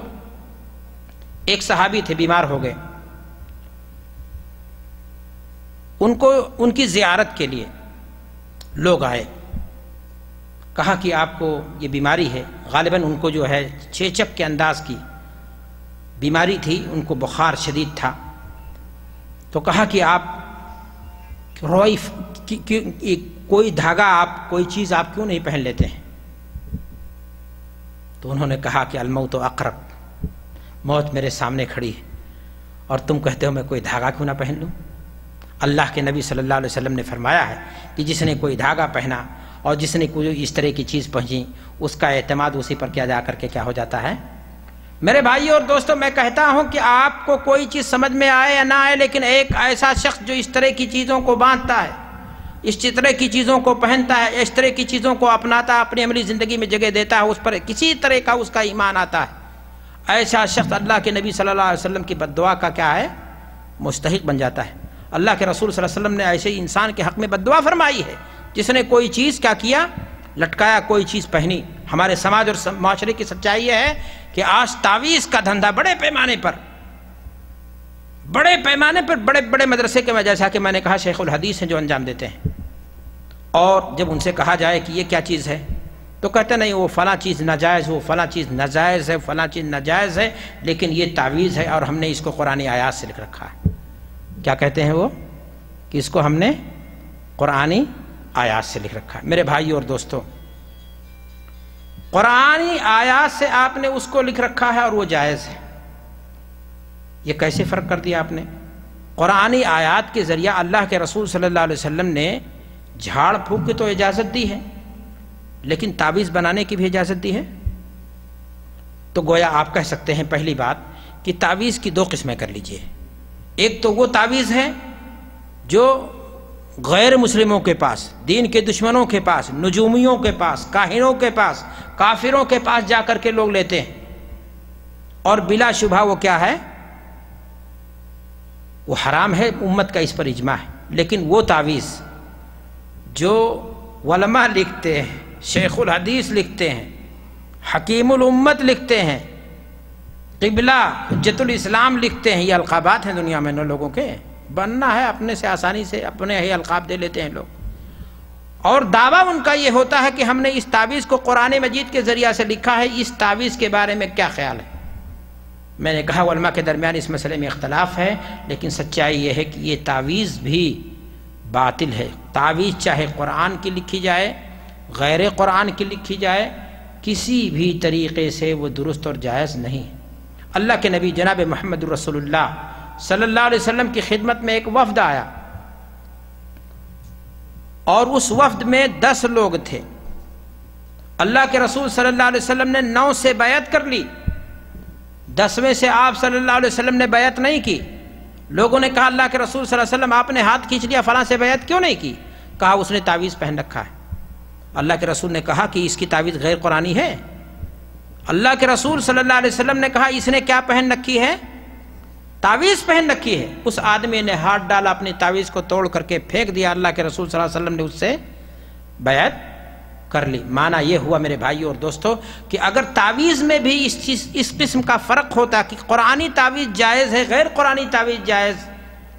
ایک صحابی تھے, بیمار ہو گئے. ان کی زیارت کے لیے لوگ آئے, کہا کہ آپ کو یہ بیماری ہے. غالباً ان کو جو ہے چیچک کے انداز کی بیماری تھی, ان کو بخار شدید تھا. تو کہا کہ آپ روئی کوئی دھاگا, آپ کوئی چیز آپ کیوں نہیں پہن لیتے ہیں. تو انہوں نے کہا کہ الموت اقرب, موت میرے سامنے کھڑی ہے اور تم کہتے ہو میں کوئی دھاگا کیوں نہ پہن لوں. اللہ کے نبی صلی اللہ علیہ وسلم نے فرمایا ہے کہ جس نے کوئی دھاگا پہنا اور جس نے کوئی اس طرح کی چیز پہنی, اس کا اعتماد اسی پر کیا جا کر کے کیا ہو جاتا ہے. میرے بھائی اور دوستو, میں کہتا ہوں کہ آپ کو کوئی چیز سمجھ میں آئے یا نہ آئے, لیکن ایک ایسا شخص جو اس طرح کی چیزوں کو باندھتا ہے, اس طرح کی چیزوں کو پہنتا ہے, اس طرح کی چیزوں کو اپناتا ہے, اپنی عملی زندگی میں جگہ دیتا ہے, اس پر کسی طرح کا اس کا ایمان آتا ہے, ایسا شخص اللہ کے نبی صلی اللہ علیہ وسلم کی بد دعا کا کیا ہے, مستحق بن جاتا ہے. اللہ کے رسول صلی اللہ علیہ وسلم نے ایسے ہی انسان کے حق میں بد دعا فرمائی ہے جس نے کوئی چیز کیا کیا, لٹکایا, کوئی چیز پہنی. ہمارے سماج اور معاشرے کی سچائی یہ ہے کہ آج تعویذ کا دھندا بڑے پیمانے پر بڑے بڑے مدرسے کے, جیسا کہ میں نے کہا شیخ الحدیث ہیں جو انجام دیتے ہیں. اور جب ان سے کہا جائے کہ یہ کیا چیز ہے تو کہتے نہیں وہ فلاں چیز ناجائز, وہ فلاں چیز ناجائز ہے, فلاں چیز ناجائز ہے, لیکن یہ تعویذ ہے اور ہم نے اس کو قرآنی آیات سے لکھ رکھا ہے. کیا کہتے ہیں وہ, کہ اس کو ہم نے قرآنی آیات سے لکھ رکھا ہے. میرے بھائی اور دوستو, قرآنی آیات سے آپ نے اس کو لکھ رکھا ہے اور وہ جائز ہے. یہ کیسے فرق کر دیا آپ نے؟ قرآنی آیات کے ذریعہ اللہ کے رسول صلی اللہ علیہ وسلم نے جھاڑ پھونک کی تو اجازت دی ہے, لیکن تعویذ بنانے کی بھی اجازت دی ہے. تو گویا آپ کہہ سکتے ہیں پہلی بات کہ تعویذ کی 2 قسمیں کر لیجئے. ایک تو وہ تعویذ ہے جو غیر مسلموں کے پاس, دین کے دشمنوں کے پاس, نجومیوں کے پاس, کاہنوں کے پاس, کافروں کے پاس جا کر کے لوگ لیتے ہیں, اور بلا شبہ وہ کیا ہے, وہ حرام ہے, امت کا اس پر اجماع ہے. لیکن وہ تعویذ جو علماء لکھتے ہیں, شیخ الحدیث لکھتے ہیں, حکیم الامت لکھتے ہیں, قبلہ حجت الاسلام لکھتے ہیں, یہ القابات ہیں دنیا میں ان لوگوں کے, بننا ہے اپنے سے آسانی سے, اپنے ہی القاب دے لیتے ہیں لوگ. اور دعویٰ ان کا یہ ہوتا ہے کہ ہم نے اس تعویذ کو قرآن مجید کے ذریعہ سے لکھا ہے, اس تعویذ کے بارے میں کیا خیال ہے. میں نے کہا علماء کے درمیان اس مسئلے میں اختلاف ہے, لیکن سچائی یہ ہے کہ یہ تعویذ بھی باطل ہے. تعویذ چاہے قرآن کی لکھی جائے, غیر قرآن کی لکھی جائے, کسی بھی طریقے سے وہ درست اور جائز نہیں. اللہ کے نبی جناب محمد رسول اللہ صلی اللہ علیہ وسلم کی خدمت میں ایک وفد آیا, اور اس وفد میں 10 لوگ تھے. اللہ کے رسول صلی اللہ علیہ وسلم نے 9 سے بیعت کر لی. 10ویں سے آپ صلی اللہ علیہ وسلم نے بیعت نہیں کی. لوگوں نے کہا اللہ کے رسول صلی اللہ علیہ وسلم آپ نے ہاتھ کھینچ لیا، فلاں سے بیعت کیوں نہیں کی؟ کہا اس نے تعویذ پہن رکھا ہے. اللہ کے رسول نے کہا کہ اس کی تعویذ غیر قرآنی ہے. اللہ کے رسول صلی اللہ علیہ وسلم نے کہا اس نے کیا پہن رکھی ہے؟ تعویذ پہن رکھی ہے. اس آدمی نے ہاتھ ڈالا، اپنی تعویذ کو توڑ کر کے پھینک دیا. اللہ کے رسول صلی اللہ علیہ وسلم نے اس سے بیعت کر لی. معنی یہ ہوا میرے بھائیو اور دوستو کہ اگر تعویذ میں بھی اس قسم کا فرق ہوتا کہ قرآنی تعویذ جائز ہے، غیر قرآنی تعویذ جائز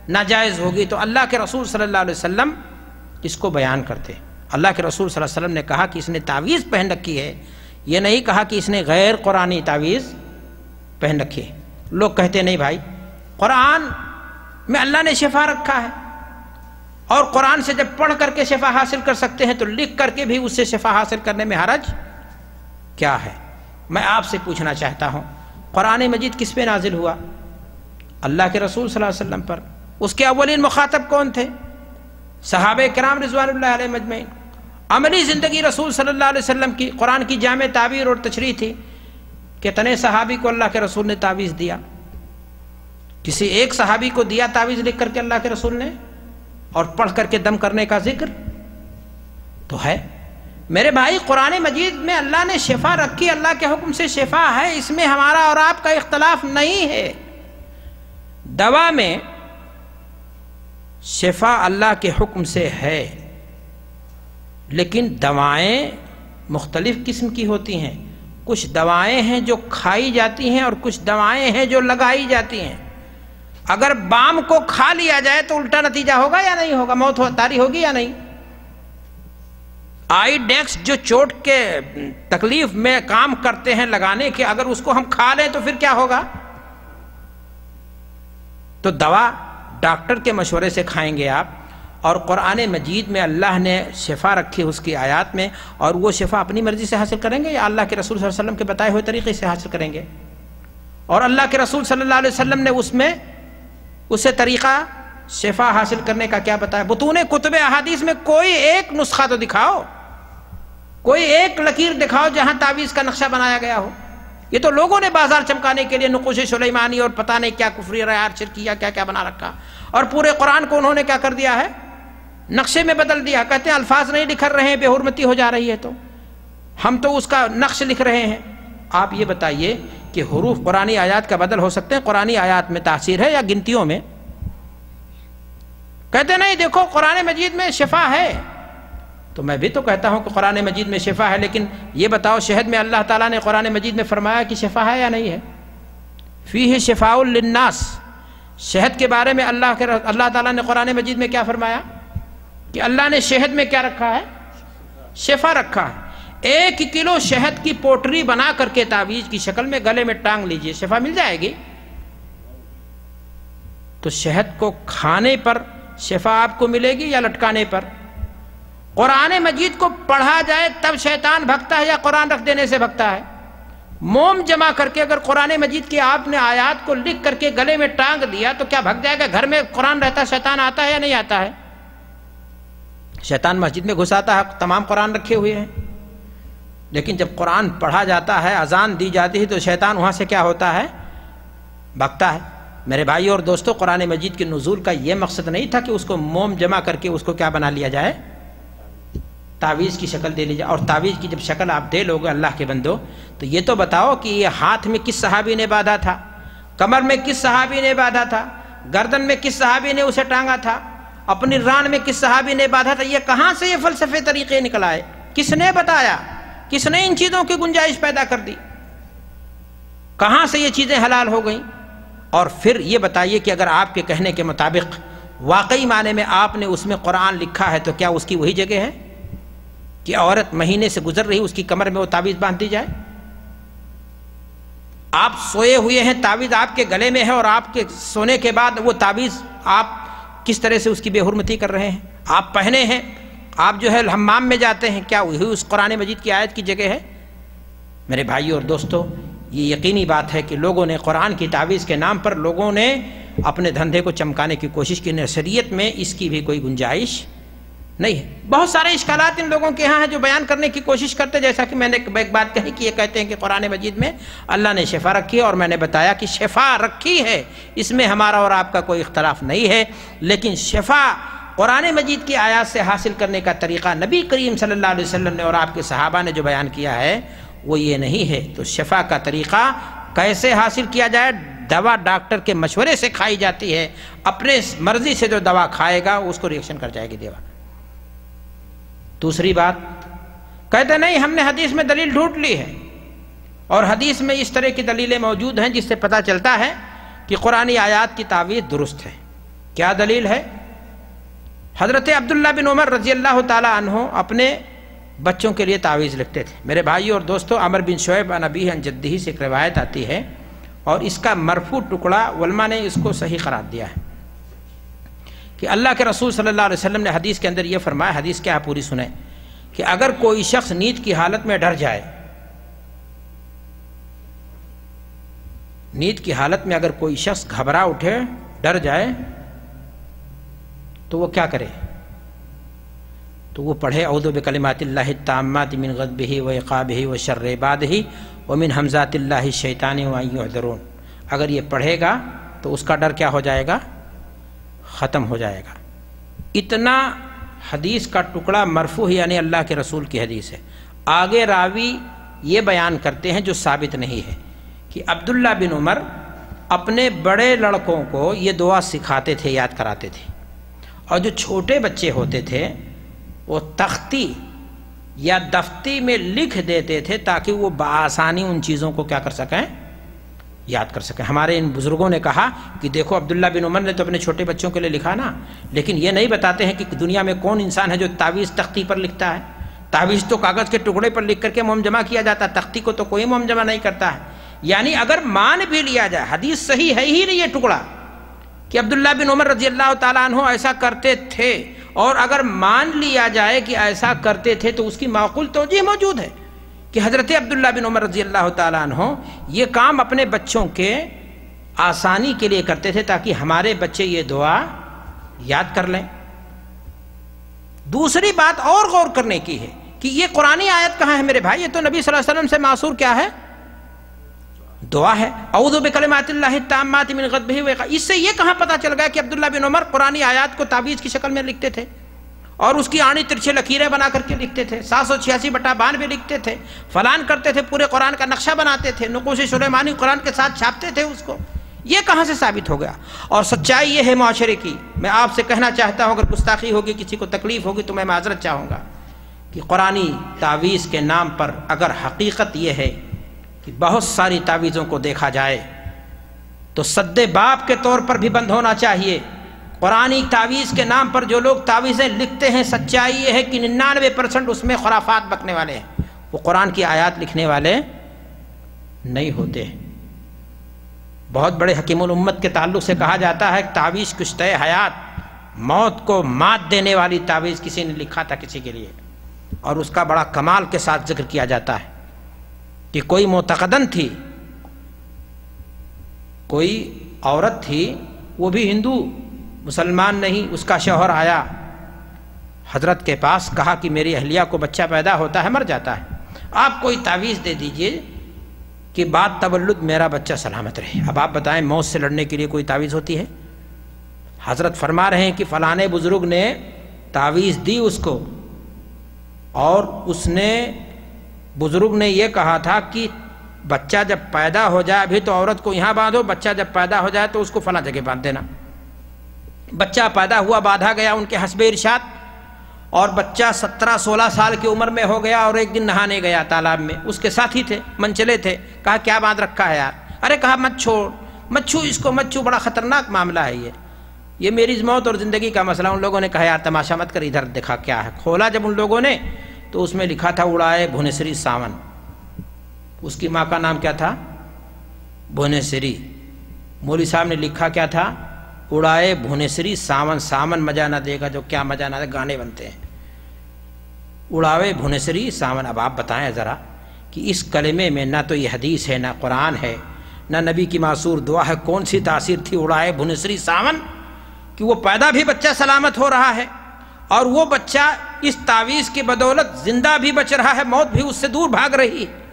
ناجائز ہوگی، تو اللہ کے رسول صلی اللہ علیہ وسلم اس کو بیان کرتے. اللہ کے رسول صلی اللہ علیہ وسلم نے کہا کہ اس نے تعویذ پہن رکھی ہے، یہ نہیں کہا کہ اس نے غیر قرآنی تعویذ پہن رکھی ہے. لوگ کہتے نہیں بھائی قرآن میں اللہ نے شفا رکھا ہے، اور قرآن سے جب پڑھ کر کے شفا حاصل کر سکتے ہیں تو لکھ کر کے بھی اس سے شفا حاصل کرنے میں حرج کیا ہے؟ میں آپ سے پوچھنا چاہتا ہوں قرآن مجید کس پہ نازل ہوا؟ اللہ کے رسول صلی اللہ علیہ وسلم پر. اس کے اولین مخاطب کون تھے؟ صحابہ کرام رضوان اللہ علیہ مجمعین. عملی زندگی رسول صلی اللہ علیہ وسلم کی قرآن کی جامع تعبیر اور تشریح تھی. کتنے صحابی کو اللہ کے رسول نے تعویذ دیا؟ کسی ایک صحابی کو دیا تعویذ لکھ کر کے اللہ کے رسول نے، اور پڑھ کر کے دم کرنے کا ذکر تو ہے. میرے بھائی قرآن مجید میں اللہ نے شفا رکھی، اللہ کے حکم سے شفا ہے، اس میں ہمارا اور آپ کا اختلاف نہیں ہے. دوا میں شفا اللہ کے حکم سے ہے، لیکن دوائیں مختلف قسم کی ہوتی ہیں. کچھ دوائیں ہیں جو کھائی جاتی ہیں اور کچھ دوائیں ہیں جو لگائی جاتی ہیں. اگر بام کو کھا لیا جائے تو الٹا نتیجہ ہوگا یا نہیں ہوگا؟ موت طاری ہوگی یا نہیں؟ آئی ڈیکس جو چوٹ کے تکلیف میں کام کرتے ہیں لگانے کے، اگر اس کو ہم کھا لیں تو پھر کیا ہوگا؟ تو دوا ڈاکٹر کے مشورے سے کھائیں گے آپ. اور قرآن مجید میں اللہ نے شفا رکھی اس کی آیات میں، اور وہ شفا اپنی مرضی سے حاصل کریں گے یا اللہ کے رسول صلی اللہ علیہ وسلم کے بتائے ہوئے طریقے سے حاصل کریں گے؟ اور اللہ کے رسول صلی اللہ علیہ وسلم نے اس میں اسے طریقہ شفا حاصل کرنے کا کیا بتایا؟ بطون کتب احادیث میں کوئی ایک نسخہ تو دکھاؤ، کوئی ایک لکیر دکھاؤ جہاں تعویذ کا نقشہ بنایا گیا ہو. یہ تو لوگوں نے بازار چمکانے کے لیے نقوش سلیمانی اور پتہ نہیں کیا کفری رعایت شرکیہ کیا کیا بنا رکھا، اور پورے قرآن کو انہوں نے کیا کر دیا ہے؟ نقشے میں بدل دیا. کہتے ہیں الفاظ نہیں لکھ رہے ہیں، بے حرمتی ہو جا رہی ہے، تو ہم تو اس کا نقش لکھ رہے ہیں. آپ یہ بتائیے کہ حروف قرآنی آیات کا بدل ہو سکتے ہیں؟ قرآنی آیات میں تاثیر ہے یا گنتیوں میں؟ کہتے نہیں دیکھو قرآن مجید میں شفا ہے. تو میں بھی تو کہتا ہوں کہ قرآن مجید میں شفا ہے، لیکن یہ بتاؤ شہد میں اللہ تعالیٰ نے قرآن مجید میں فرمایا کہ شفا ہے یا نہیں ہے؟ فیہ شفاء للناس. شہد کے بارے میں اللہ تعالیٰ نے قرآن مجید میں کیا فرمایا؟ کہ اللہ نے شہد میں کیا رکھا ہے؟ شفا رکھا ہے. 1 کلو شہد کی پوٹری بنا کر کے تعویذ کی شکل میں گلے میں ٹانگ لیجئے، شفا مل جائے گی. تو شہد کو کھانے پر شفا آپ کو ملے گی یا لٹکانے پر؟ قرآن مجید کو پڑھا جائے تب شیطان بھگتا ہے یا قرآن رکھ دینے سے بھگتا ہے؟ موم جمع کر کے اگر قرآن مجید کی آپ نے آیات کو لکھ کر کے گلے میں ٹانگ دیا تو کیا بھگ جائے گا؟ گھر میں قرآن رہتا شیطان آتا ہے یا نہیں آتا ہے؟ شیطان مسجد میں گھس آتا ہے، تمام قرآن رکھے ہوئے ہیں، لیکن جب قرآن پڑھا جاتا ہے، اذان دی جاتی ہے، تو شیطان وہاں سے کیا ہوتا ہے؟ بھگتا ہے. میرے بھائی اور دوستو قرآن مجید کے نزول کا یہ مقصد نہیں تھا کہ اس کو موم جمع کر کے اس کو کیا بنا لیا جائے؟ تعویذ کی شکل دے لی جائے. اور تعویذ کی جب شکل آپ دے لوگے اللہ کے بندو تو یہ تو بتاؤ کہ یہ ہاتھ میں کس صحابی نے باندھا تھا، کمر میں کس صحابی نے باندھا تھا، گردن میں کس صحابی نے اسے ٹانگا تھا، اپنی ران میں کس صحابی نے باندھا تھا؟ یہ کہاں سے یہ فلسفے طریقے نکل آئے؟ کس نے بتایا؟ کس نے ان چیزوں کی گنجائش پیدا کر دی؟ کہاں سے یہ چیزیں حلال ہو گئیں؟ اور پھر یہ بتائیے کہ اگر آپ کے کہنے کے مطابق واقعی معنی میں آپ نے اس میں قرآن لکھا ہے تو کیا اس کی وہی جگہ ہے کہ عورت مہینے سے گزر رہی اس کی کمر میں وہ تعویذ باندھ دی جائے؟ آپ سوئے ہوئے ہیں، تعویذ آپ کے گلے میں ہے، اور آپ کے سونے کے بعد وہ تعویذ آپ کس طرح سے اس کی بے حرمتی کر رہے ہیں؟ آپ پہنے ہیں، آپ جو ہے حمام میں جاتے ہیں، کیا وہی اس قرآن مجید کی آیت کی جگہ ہے؟ میرے بھائیو اور دوستو یہ یقینی بات ہے کہ لوگوں نے قرآن کی تعویذ کے نام پر لوگوں نے اپنے دھندے کو چمکانے کی کوشش کی. شریعت میں اس کی بھی کوئی گنجائش نہیں ہے۔ بہت سارے اشکالات ان لوگوں کے ہاں ہیں جو بیان کرنے کی کوشش کرتے، جیسا کہ میں نے ایک بات کہی کہ یہ کہتے ہیں کہ قرآن مجید میں اللہ نے شفا رکھی ہے، اور میں نے بتایا کہ شفا رکھی ہے، اس میں ہمارا اور آپ کا کوئی اختلاف نہیں ہے، لیکن شفا قرآن مجید کی آیات سے حاصل کرنے کا طریقہ نبی کریم صلی اللہ علیہ وسلم نے اور آپ کے صحابہ نے جو بیان کیا ہے وہ یہ نہیں ہے۔ تو شفا کا طریقہ کیسے حاصل کیا جائے؟ دوا ڈاکٹر کے مشورے سے کھائی جاتی ہے، اپنے مرضی سے جو دوا کھائے گا اس کو ریئیکشن کر جائے گی دوا۔ دوسری بات کہتے نہیں ہم نے حدیث میں دلیل ڈھونڈ لی ہے، اور حدیث میں اس طرح کی دلیلیں موجود ہیں جس سے پتہ چلتا ہے کہ قرآنی آیات کی تعویذ درست ہے۔ کیا دلیل ہے؟ حضرت عبداللہ بن عمر رضی اللہ تعالی عنہ اپنے بچوں کے لیے تعویذ لکھتے تھے۔ میرے بھائیو اور دوستو، عمر بن شعیب عن ابیہ عن جدہ سے ایک روایت آتی ہے، اور اس کا مرفوع ٹکڑا علماء نے اس کو صحیح قرار دیا ہے کہ اللہ کے رسول صلی اللہ علیہ وسلم نے حدیث کے اندر یہ فرمایا، حدیث کیا پوری سنیں، کہ اگر کوئی شخص نیند کی حالت میں ڈر جائے، نیند کی حالت میں اگر کوئی شخص گھبرا اٹھے، ڈر جائے، تو وہ کیا کرے؟ تو وہ پڑھے اعوذ بکلمات اللہ التامات من غضبہ وعقابہ وشر عبادہ ومن ہمزات اللہ الشیطان وان یحضرون۔ اگر یہ پڑھے گا تو اس کا ڈر کیا ہو جائے گا؟ ختم ہو جائے گا۔ اتنا حدیث کا ٹکڑا مرفوع یعنی اللہ کے رسول کی حدیث ہے۔ آگے راوی یہ بیان کرتے ہیں جو ثابت نہیں ہے کہ عبداللہ بن عمر اپنے بڑے لڑکوں کو یہ دعا سکھاتے تھے، یاد کراتے تھے، اور جو چھوٹے بچے ہوتے تھے وہ تختی یا دفتی میں لکھ دیتے تھے تاکہ وہ بآسانی ان چیزوں کو کیا کر سکیں؟ یاد کر سکیں۔ ہمارے ان بزرگوں نے کہا کہ دیکھو عبداللہ بن عمر نے تو اپنے چھوٹے بچوں کے لیے لکھا نا، لیکن یہ نہیں بتاتے ہیں کہ دنیا میں کون انسان ہے جو تعویذ تختی پر لکھتا ہے۔ تعویذ تو کاغذ کے ٹکڑے پر لکھ کر کے مہم جمع کیا جاتا، تختی کو تو کوئی مہم جمع نہیں کرتا ہے۔ یعنی اگر مان بھی لیا جائے، حدیث صحیح ہے ہی نہیں یہ ٹکڑا کہ عبداللہ بن عمر رضی اللہ تعالیٰ عنہ ایسا کرتے تھے، اور اگر مان لیا جائے کہ ایسا کرتے تھے تو اس کی معقول توجیہ موجود ہے کہ حضرت عبداللہ بن عمر رضی اللہ تعالیٰ عنہ یہ کام اپنے بچوں کے آسانی کے لیے کرتے تھے تاکہ ہمارے بچے یہ دعا یاد کر لیں۔ دوسری بات اور غور کرنے کی ہے کہ یہ قرآنی آیت کہاں ہے میرے بھائی؟ یہ تو نبی صلی اللہ علیہ وسلم سے معصور کیا ہے؟ دعا ہے، اعوذ بکلمات اللہ التامات من غضبہ وعقابہ۔ اس سے یہ کہاں پتہ چل گیا کہ عبداللہ بن عمر قرآنی آیات کو تعویذ کی شکل میں لکھتے تھے اور اس کی آڑی ترچھے لکیریں بنا کر کے لکھتے تھے، 786/92 لکھتے تھے، فلان کرتے تھے، پورے قرآن کا نقشہ بناتے تھے، نقوش سلیمانی قرآن کے ساتھ چھاپتے تھے اس کو؟ یہ کہاں سے ثابت ہو گیا؟ اور سچائی یہ ہے معاشرے کی، میں آپ سے کہنا چاہتا ہوں، اگر گستاخی ہوگی، کسی کو تکلیف ہوگی تو میں معذرت چاہوں گا، کہ قرآنی تعویذ کے نام پر اگر حقیقت یہ ہے کہ بہت ساری تعویذوں کو دیکھا جائے تو سد باب کے طور پر بھی بند ہونا چاہیے۔ قرآنی تعویذ کے نام پر جو لوگ تعویذیں لکھتے ہیں، سچائی یہ ہے کہ 99% اس میں خرافات بکنے والے ہیں، وہ قرآن کی آیات لکھنے والے نہیں ہوتے ہیں۔ بہت بڑے حکیم الامت کے تعلق سے کہا جاتا ہے تعویذ کشتہ حیات، موت کو مات دینے والی تعویذ کسی نے لکھا تھا کسی کے لیے، اور اس کا بڑا کمال کے ساتھ ذکر کیا جاتا ہے کہ کوئی معتقدن تھی، کوئی عورت تھی، وہ بھی ہندو مسلمان نہیں، اس کا شوہر آیا حضرت کے پاس، کہا کہ میری اہلیہ کو بچہ پیدا ہوتا ہے، مر جاتا ہے، آپ کوئی تعویذ دے دیجئے کہ بعد تولد میرا بچہ سلامت رہے۔ اب آپ بتائیں موت سے لڑنے کے لیے کوئی تعویذ ہوتی ہے؟ حضرت فرما رہے ہیں کہ فلانے بزرگ نے تعویذ دی اس کو، اور اس نے بزرگ نے یہ کہا تھا کہ بچہ جب پیدا ہو جائے، ابھی تو عورت کو یہاں باندھو، بچہ جب پیدا ہو جائے تو اس کو فلاں جگہ باندھ دینا۔ بچہ پیدا ہوا، باندھا گیا ان کے حسب ارشاد، اور بچہ 17-16 سال کی عمر میں ہو گیا، اور ایک دن نہانے گیا تالاب میں، اس کے ساتھی تھے، منچلے تھے، کہا کیا باندھ رکھا ہے یار؟ ارے کہا مت چھوڑ، مت چھو اس کو، مت چھو، بڑا خطرناک معاملہ ہے یہ میری موت اور زندگی کا مسئلہ۔ ان لوگوں نے کہا یار تماشا مت کر، ادھر دیکھا کیا ہے۔ کھولا جب ان لوگوں نے تو اس میں لکھا تھا اڑائے بھونیسری ساون، اس کی ماں کا نام کیا تھا؟ بھونیسری۔ مولوی صاحب نے لکھا کیا تھا؟ اڑائے بھونیسری ساون، ساون مزہ نہ دے گا جو کیا مزہ نہ دے، گانے بنتے ہیں، اڑاوے بھونیسری ساون۔ اب آپ بتائیں ذرا کہ اس کلمے میں نہ تو یہ حدیث ہے، نہ قرآن ہے، نہ نبی کی معصور دعا ہے، کون سی تاثیر تھی اڑائے بھونیسری ساون کہ وہ پیدا بھی بچہ سلامت ہو رہا ہے، اور وہ بچہ اس تعویذ کی بدولت زندہ بھی بچ رہا ہے، موت بھی اس سے دور بھاگ رہی ہے۔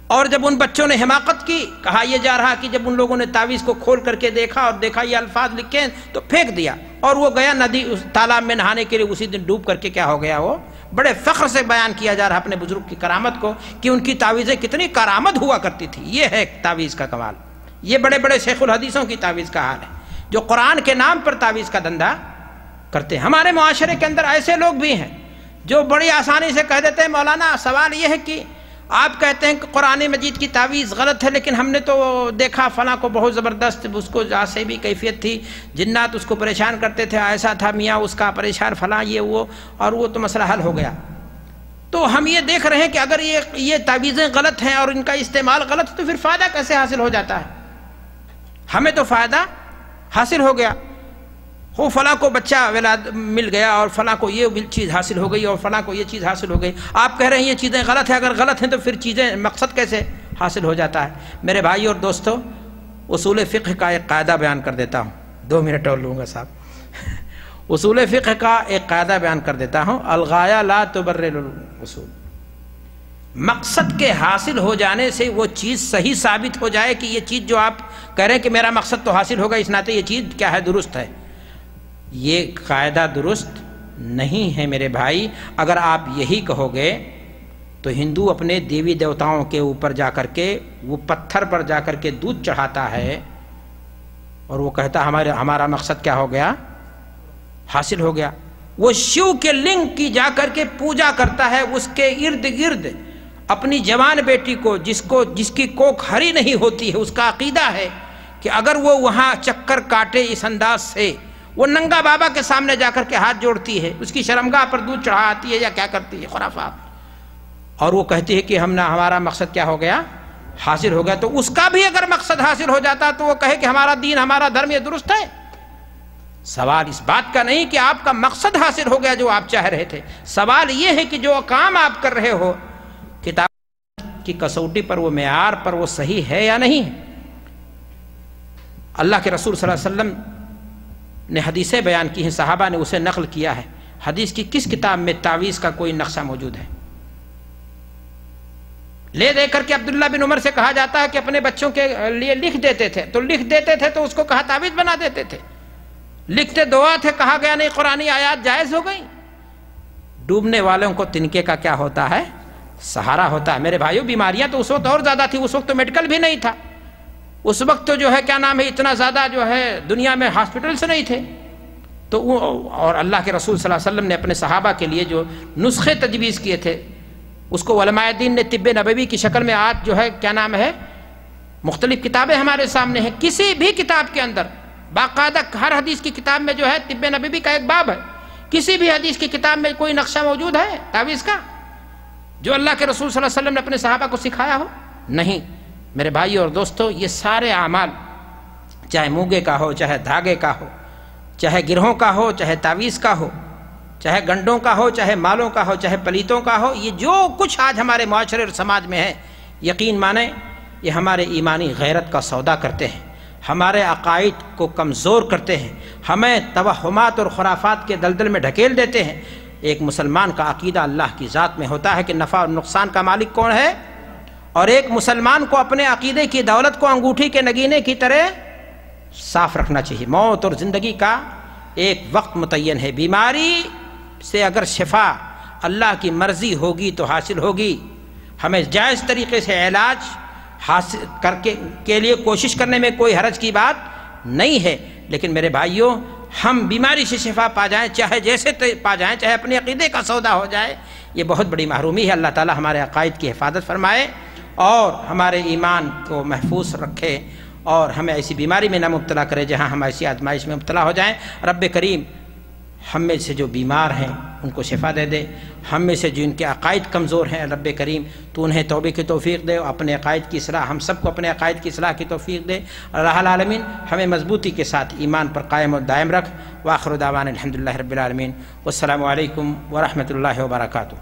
اور جب ان بچوں نے حماقت کی، کہا یہ جا رہا کہ جب ان لوگوں نے تعویذ کو کھول کر کے دیکھا اور دیکھا یہ الفاظ لکھے ہیں تو پھینک دیا، اور وہ گیا ندی اس تالاب میں نہانے کے لیے، اسی دن ڈوب کر کے کیا ہو گیا، وہ بڑے فخر سے بیان کیا جا رہا اپنے بزرگ کی کرامت کو کہ ان کی تعویذیں کتنی کارآمد ہوا کرتی تھی۔ یہ ہے تعویذ کا کمال۔ یہ بڑے بڑے شیخ الحدیثوں کی تعویذ کا حال ہے جو قرآن کے نام پر تعویذ کا دندہ کرتے ہیں۔ ہمارے معاشرے کے اندر ایسے لوگ بھی ہیں جو بڑی آسانی سے کہہ دیتے ہیں مولانا سوال یہ ہے کہ آپ کہتے ہیں کہ قرآن مجید کی تعویذ غلط ہے، لیکن ہم نے تو دیکھا فلاں کو بہت زبردست اس کو جیسے بھی کیفیت تھی، جنات اس کو پریشان کرتے تھے، ایسا تھا میاں اس کا پریشان فلاں یہ وہ، اور وہ تو مسئلہ حل ہو گیا۔ تو ہم یہ دیکھ رہے ہیں کہ اگر یہ تعویذیں غلط ہیں اور ان کا استعمال غلط ہے تو پھر فائدہ کیسے حاصل ہو جاتا ہے؟ ہمیں تو فائدہ حاصل ہو گیا، وہ فلاں کو بچہ ولاد مل گیا اور فلاں کو یہ چیز حاصل ہو گئی اور فلاں کو یہ چیز حاصل ہو گئی۔ آپ کہہ رہے ہیں یہ چیزیں غلط ہیں، اگر غلط ہیں تو پھر چیزیں مقصد کیسے حاصل ہو جاتا ہے؟ میرے بھائی اور دوستو، اصول فقہ کا ایک قاعدہ بیان کر دیتا ہوں، 2 منٹ اور لوں گا صاحب۔ اصول فقہ کا ایک قاعدہ بیان کر دیتا ہوں، الغایہ لا تبرر الاصول۔ مقصد کے حاصل ہو جانے سے وہ چیز صحیح ثابت ہو جائے کہ یہ چیز جو آپ کہہ رہے ہیں کہ میرا مقصد تو حاصل ہوگا، اس ناطے یہ چیز کیا ہے، درست ہے، یہ قاعدہ درست نہیں ہے میرے بھائی۔ اگر آپ یہی کہو گے تو ہندو اپنے دیوی دیوتاؤں کے اوپر جا کر کے وہ پتھر پر جا کر کے دودھ چڑھاتا ہے اور وہ کہتا ہمارا مقصد کیا ہو گیا، حاصل ہو گیا۔ وہ شیو کے لنگ کی جا کر کے پوجا کرتا ہے، اس کے ارد گرد اپنی جوان بیٹی کو جس کی کوکھ ہری نہیں ہوتی ہے، اس کا عقیدہ ہے کہ اگر وہ وہاں چکر کاٹے اس انداز سے، وہ ننگا بابا کے سامنے جا کر کے ہاتھ جوڑتی ہے، اس کی شرمگاہ پر دودھ چڑھاتی ہے یا کیا کرتی ہے، خرافات، اور وہ کہتی ہے کہ ہمارا مقصد کیا ہو گیا، حاصل ہو گیا۔ تو اس کا بھی اگر مقصد حاصل ہو جاتا تو وہ کہے کہ ہمارا دین ہمارا دھرم یہ درست ہے۔ سوال اس بات کا نہیں کہ آپ کا مقصد حاصل ہو گیا جو آپ چاہ رہے تھے، سوال یہ ہے کہ جو کام آپ کر رہے ہو کتاب کی کسوٹی پر، وہ معیار پر وہ صحیح ہے یا نہیں ہے۔ اللہ کے رسول صلی اللہ علیہ وسلم نے حدیثیں بیان کی ہیں، صحابہ نے اسے نقل کیا ہے۔ حدیث کی کس کتاب میں تعویذ کا کوئی نقشہ موجود ہے؟ لے دے کر کے عبداللہ بن عمر سے کہا جاتا ہے کہ اپنے بچوں کے لیے لکھ دیتے تھے تو اس کو کہا تعویذ بنا دیتے تھے، لکھتے دعا تھے، کہا گیا نہیں قرآنی آیات جائز ہو گئی۔ ڈوبنے والوں کو تنکے کا کیا ہوتا ہے، سہارا ہوتا ہے۔ میرے بھائیوں، بیماریاں تو اس وقت اور زیادہ تھی، اس وقت تو میڈیکل بھی نہیں تھا، اس وقت تو جو ہے کیا نام ہے، اتنا زیادہ جو ہے دنیا میں ہاسپٹلز نہیں تھے۔ تو اور اللہ کے رسول صلی اللہ علیہ وسلم نے اپنے صحابہ کے لیے جو نسخے تجویز کیے تھے، اس کو علماء دین نے طب نبوی کی شکل میں آج جو ہے کیا نام ہے، مختلف کتابیں ہمارے سامنے ہیں۔ کسی بھی کتاب کے اندر باقاعدہ ہر حدیث کی کتاب میں جو ہے طب نبوی کا ایک باب ہے، کسی بھی حدیث کی کتاب میں کوئی نقشہ موجود ہے تعویذ کا جو اللہ کے رسول صلی اللہ علیہ وسلم نے اپنے صحابہ کو سکھایا ہو؟ نہیں۔ میرے بھائی اور دوستو، یہ سارے اعمال چاہے موگے کا ہو، چاہے دھاگے کا ہو، چاہے گرہوں کا ہو، چاہے تعویذ کا ہو، چاہے گنڈوں کا ہو، چاہے مالوں کا ہو، چاہے پلیتوں کا ہو، یہ جو کچھ آج ہمارے معاشرے اور سماج میں ہے، یقین مانیں یہ ہمارے ایمانی غیرت کا سودا کرتے ہیں، ہمارے عقائد کو کمزور کرتے ہیں، ہمیں توہمات اور خرافات کے دلدل میں ڈھکیل دیتے ہیں۔ ایک مسلمان کا عقیدہ اللہ کی ذات میں ہوتا ہے کہ نفع اور نقصان کا مالک کون ہے، اور ایک مسلمان کو اپنے عقیدے کی دولت کو انگوٹھی کے نگینے کی طرح صاف رکھنا چاہیے۔ موت اور زندگی کا ایک وقت متعین ہے، بیماری سے اگر شفا اللہ کی مرضی ہوگی تو حاصل ہوگی، ہمیں جائز طریقے سے علاج حاصل کے لیے کوشش کرنے میں کوئی حرج کی بات نہیں ہے، لیکن میرے بھائیوں، ہم بیماری سے شفا پا جائیں، چاہے جیسے پا جائیں، چاہے اپنے عقیدے کا سودا ہو جائے، یہ بہت بڑی محرومی ہے۔ اللہ تعالی ہمارے عقائد کی حفاظت فرمائے اور ہمارے ایمان کو محفوظ رکھے اور ہمیں ایسی بیماری میں نہ مبتلا کرے جہاں ہم ایسی آزمائش میں مبتلا ہو جائیں۔ رب کریم ہم میں سے جو بیمار ہیں ان کو شفا دے دے، ہم میں سے جن کے عقائد کمزور ہیں رب کریم تو انہیں توبے کی توفیق دے، اپنے عقائد کی اصلاح، ہم سب کو اپنے عقائد کی اصلاح کی توفیق دے۔ اللہ العالمین ہمیں مضبوطی کے ساتھ ایمان پر قائم و دائم رکھ۔ وآخر دعوانا الحمدللہ رب العالمین، والسلام علیکم ورحمۃ اللہ وبرکاتہ۔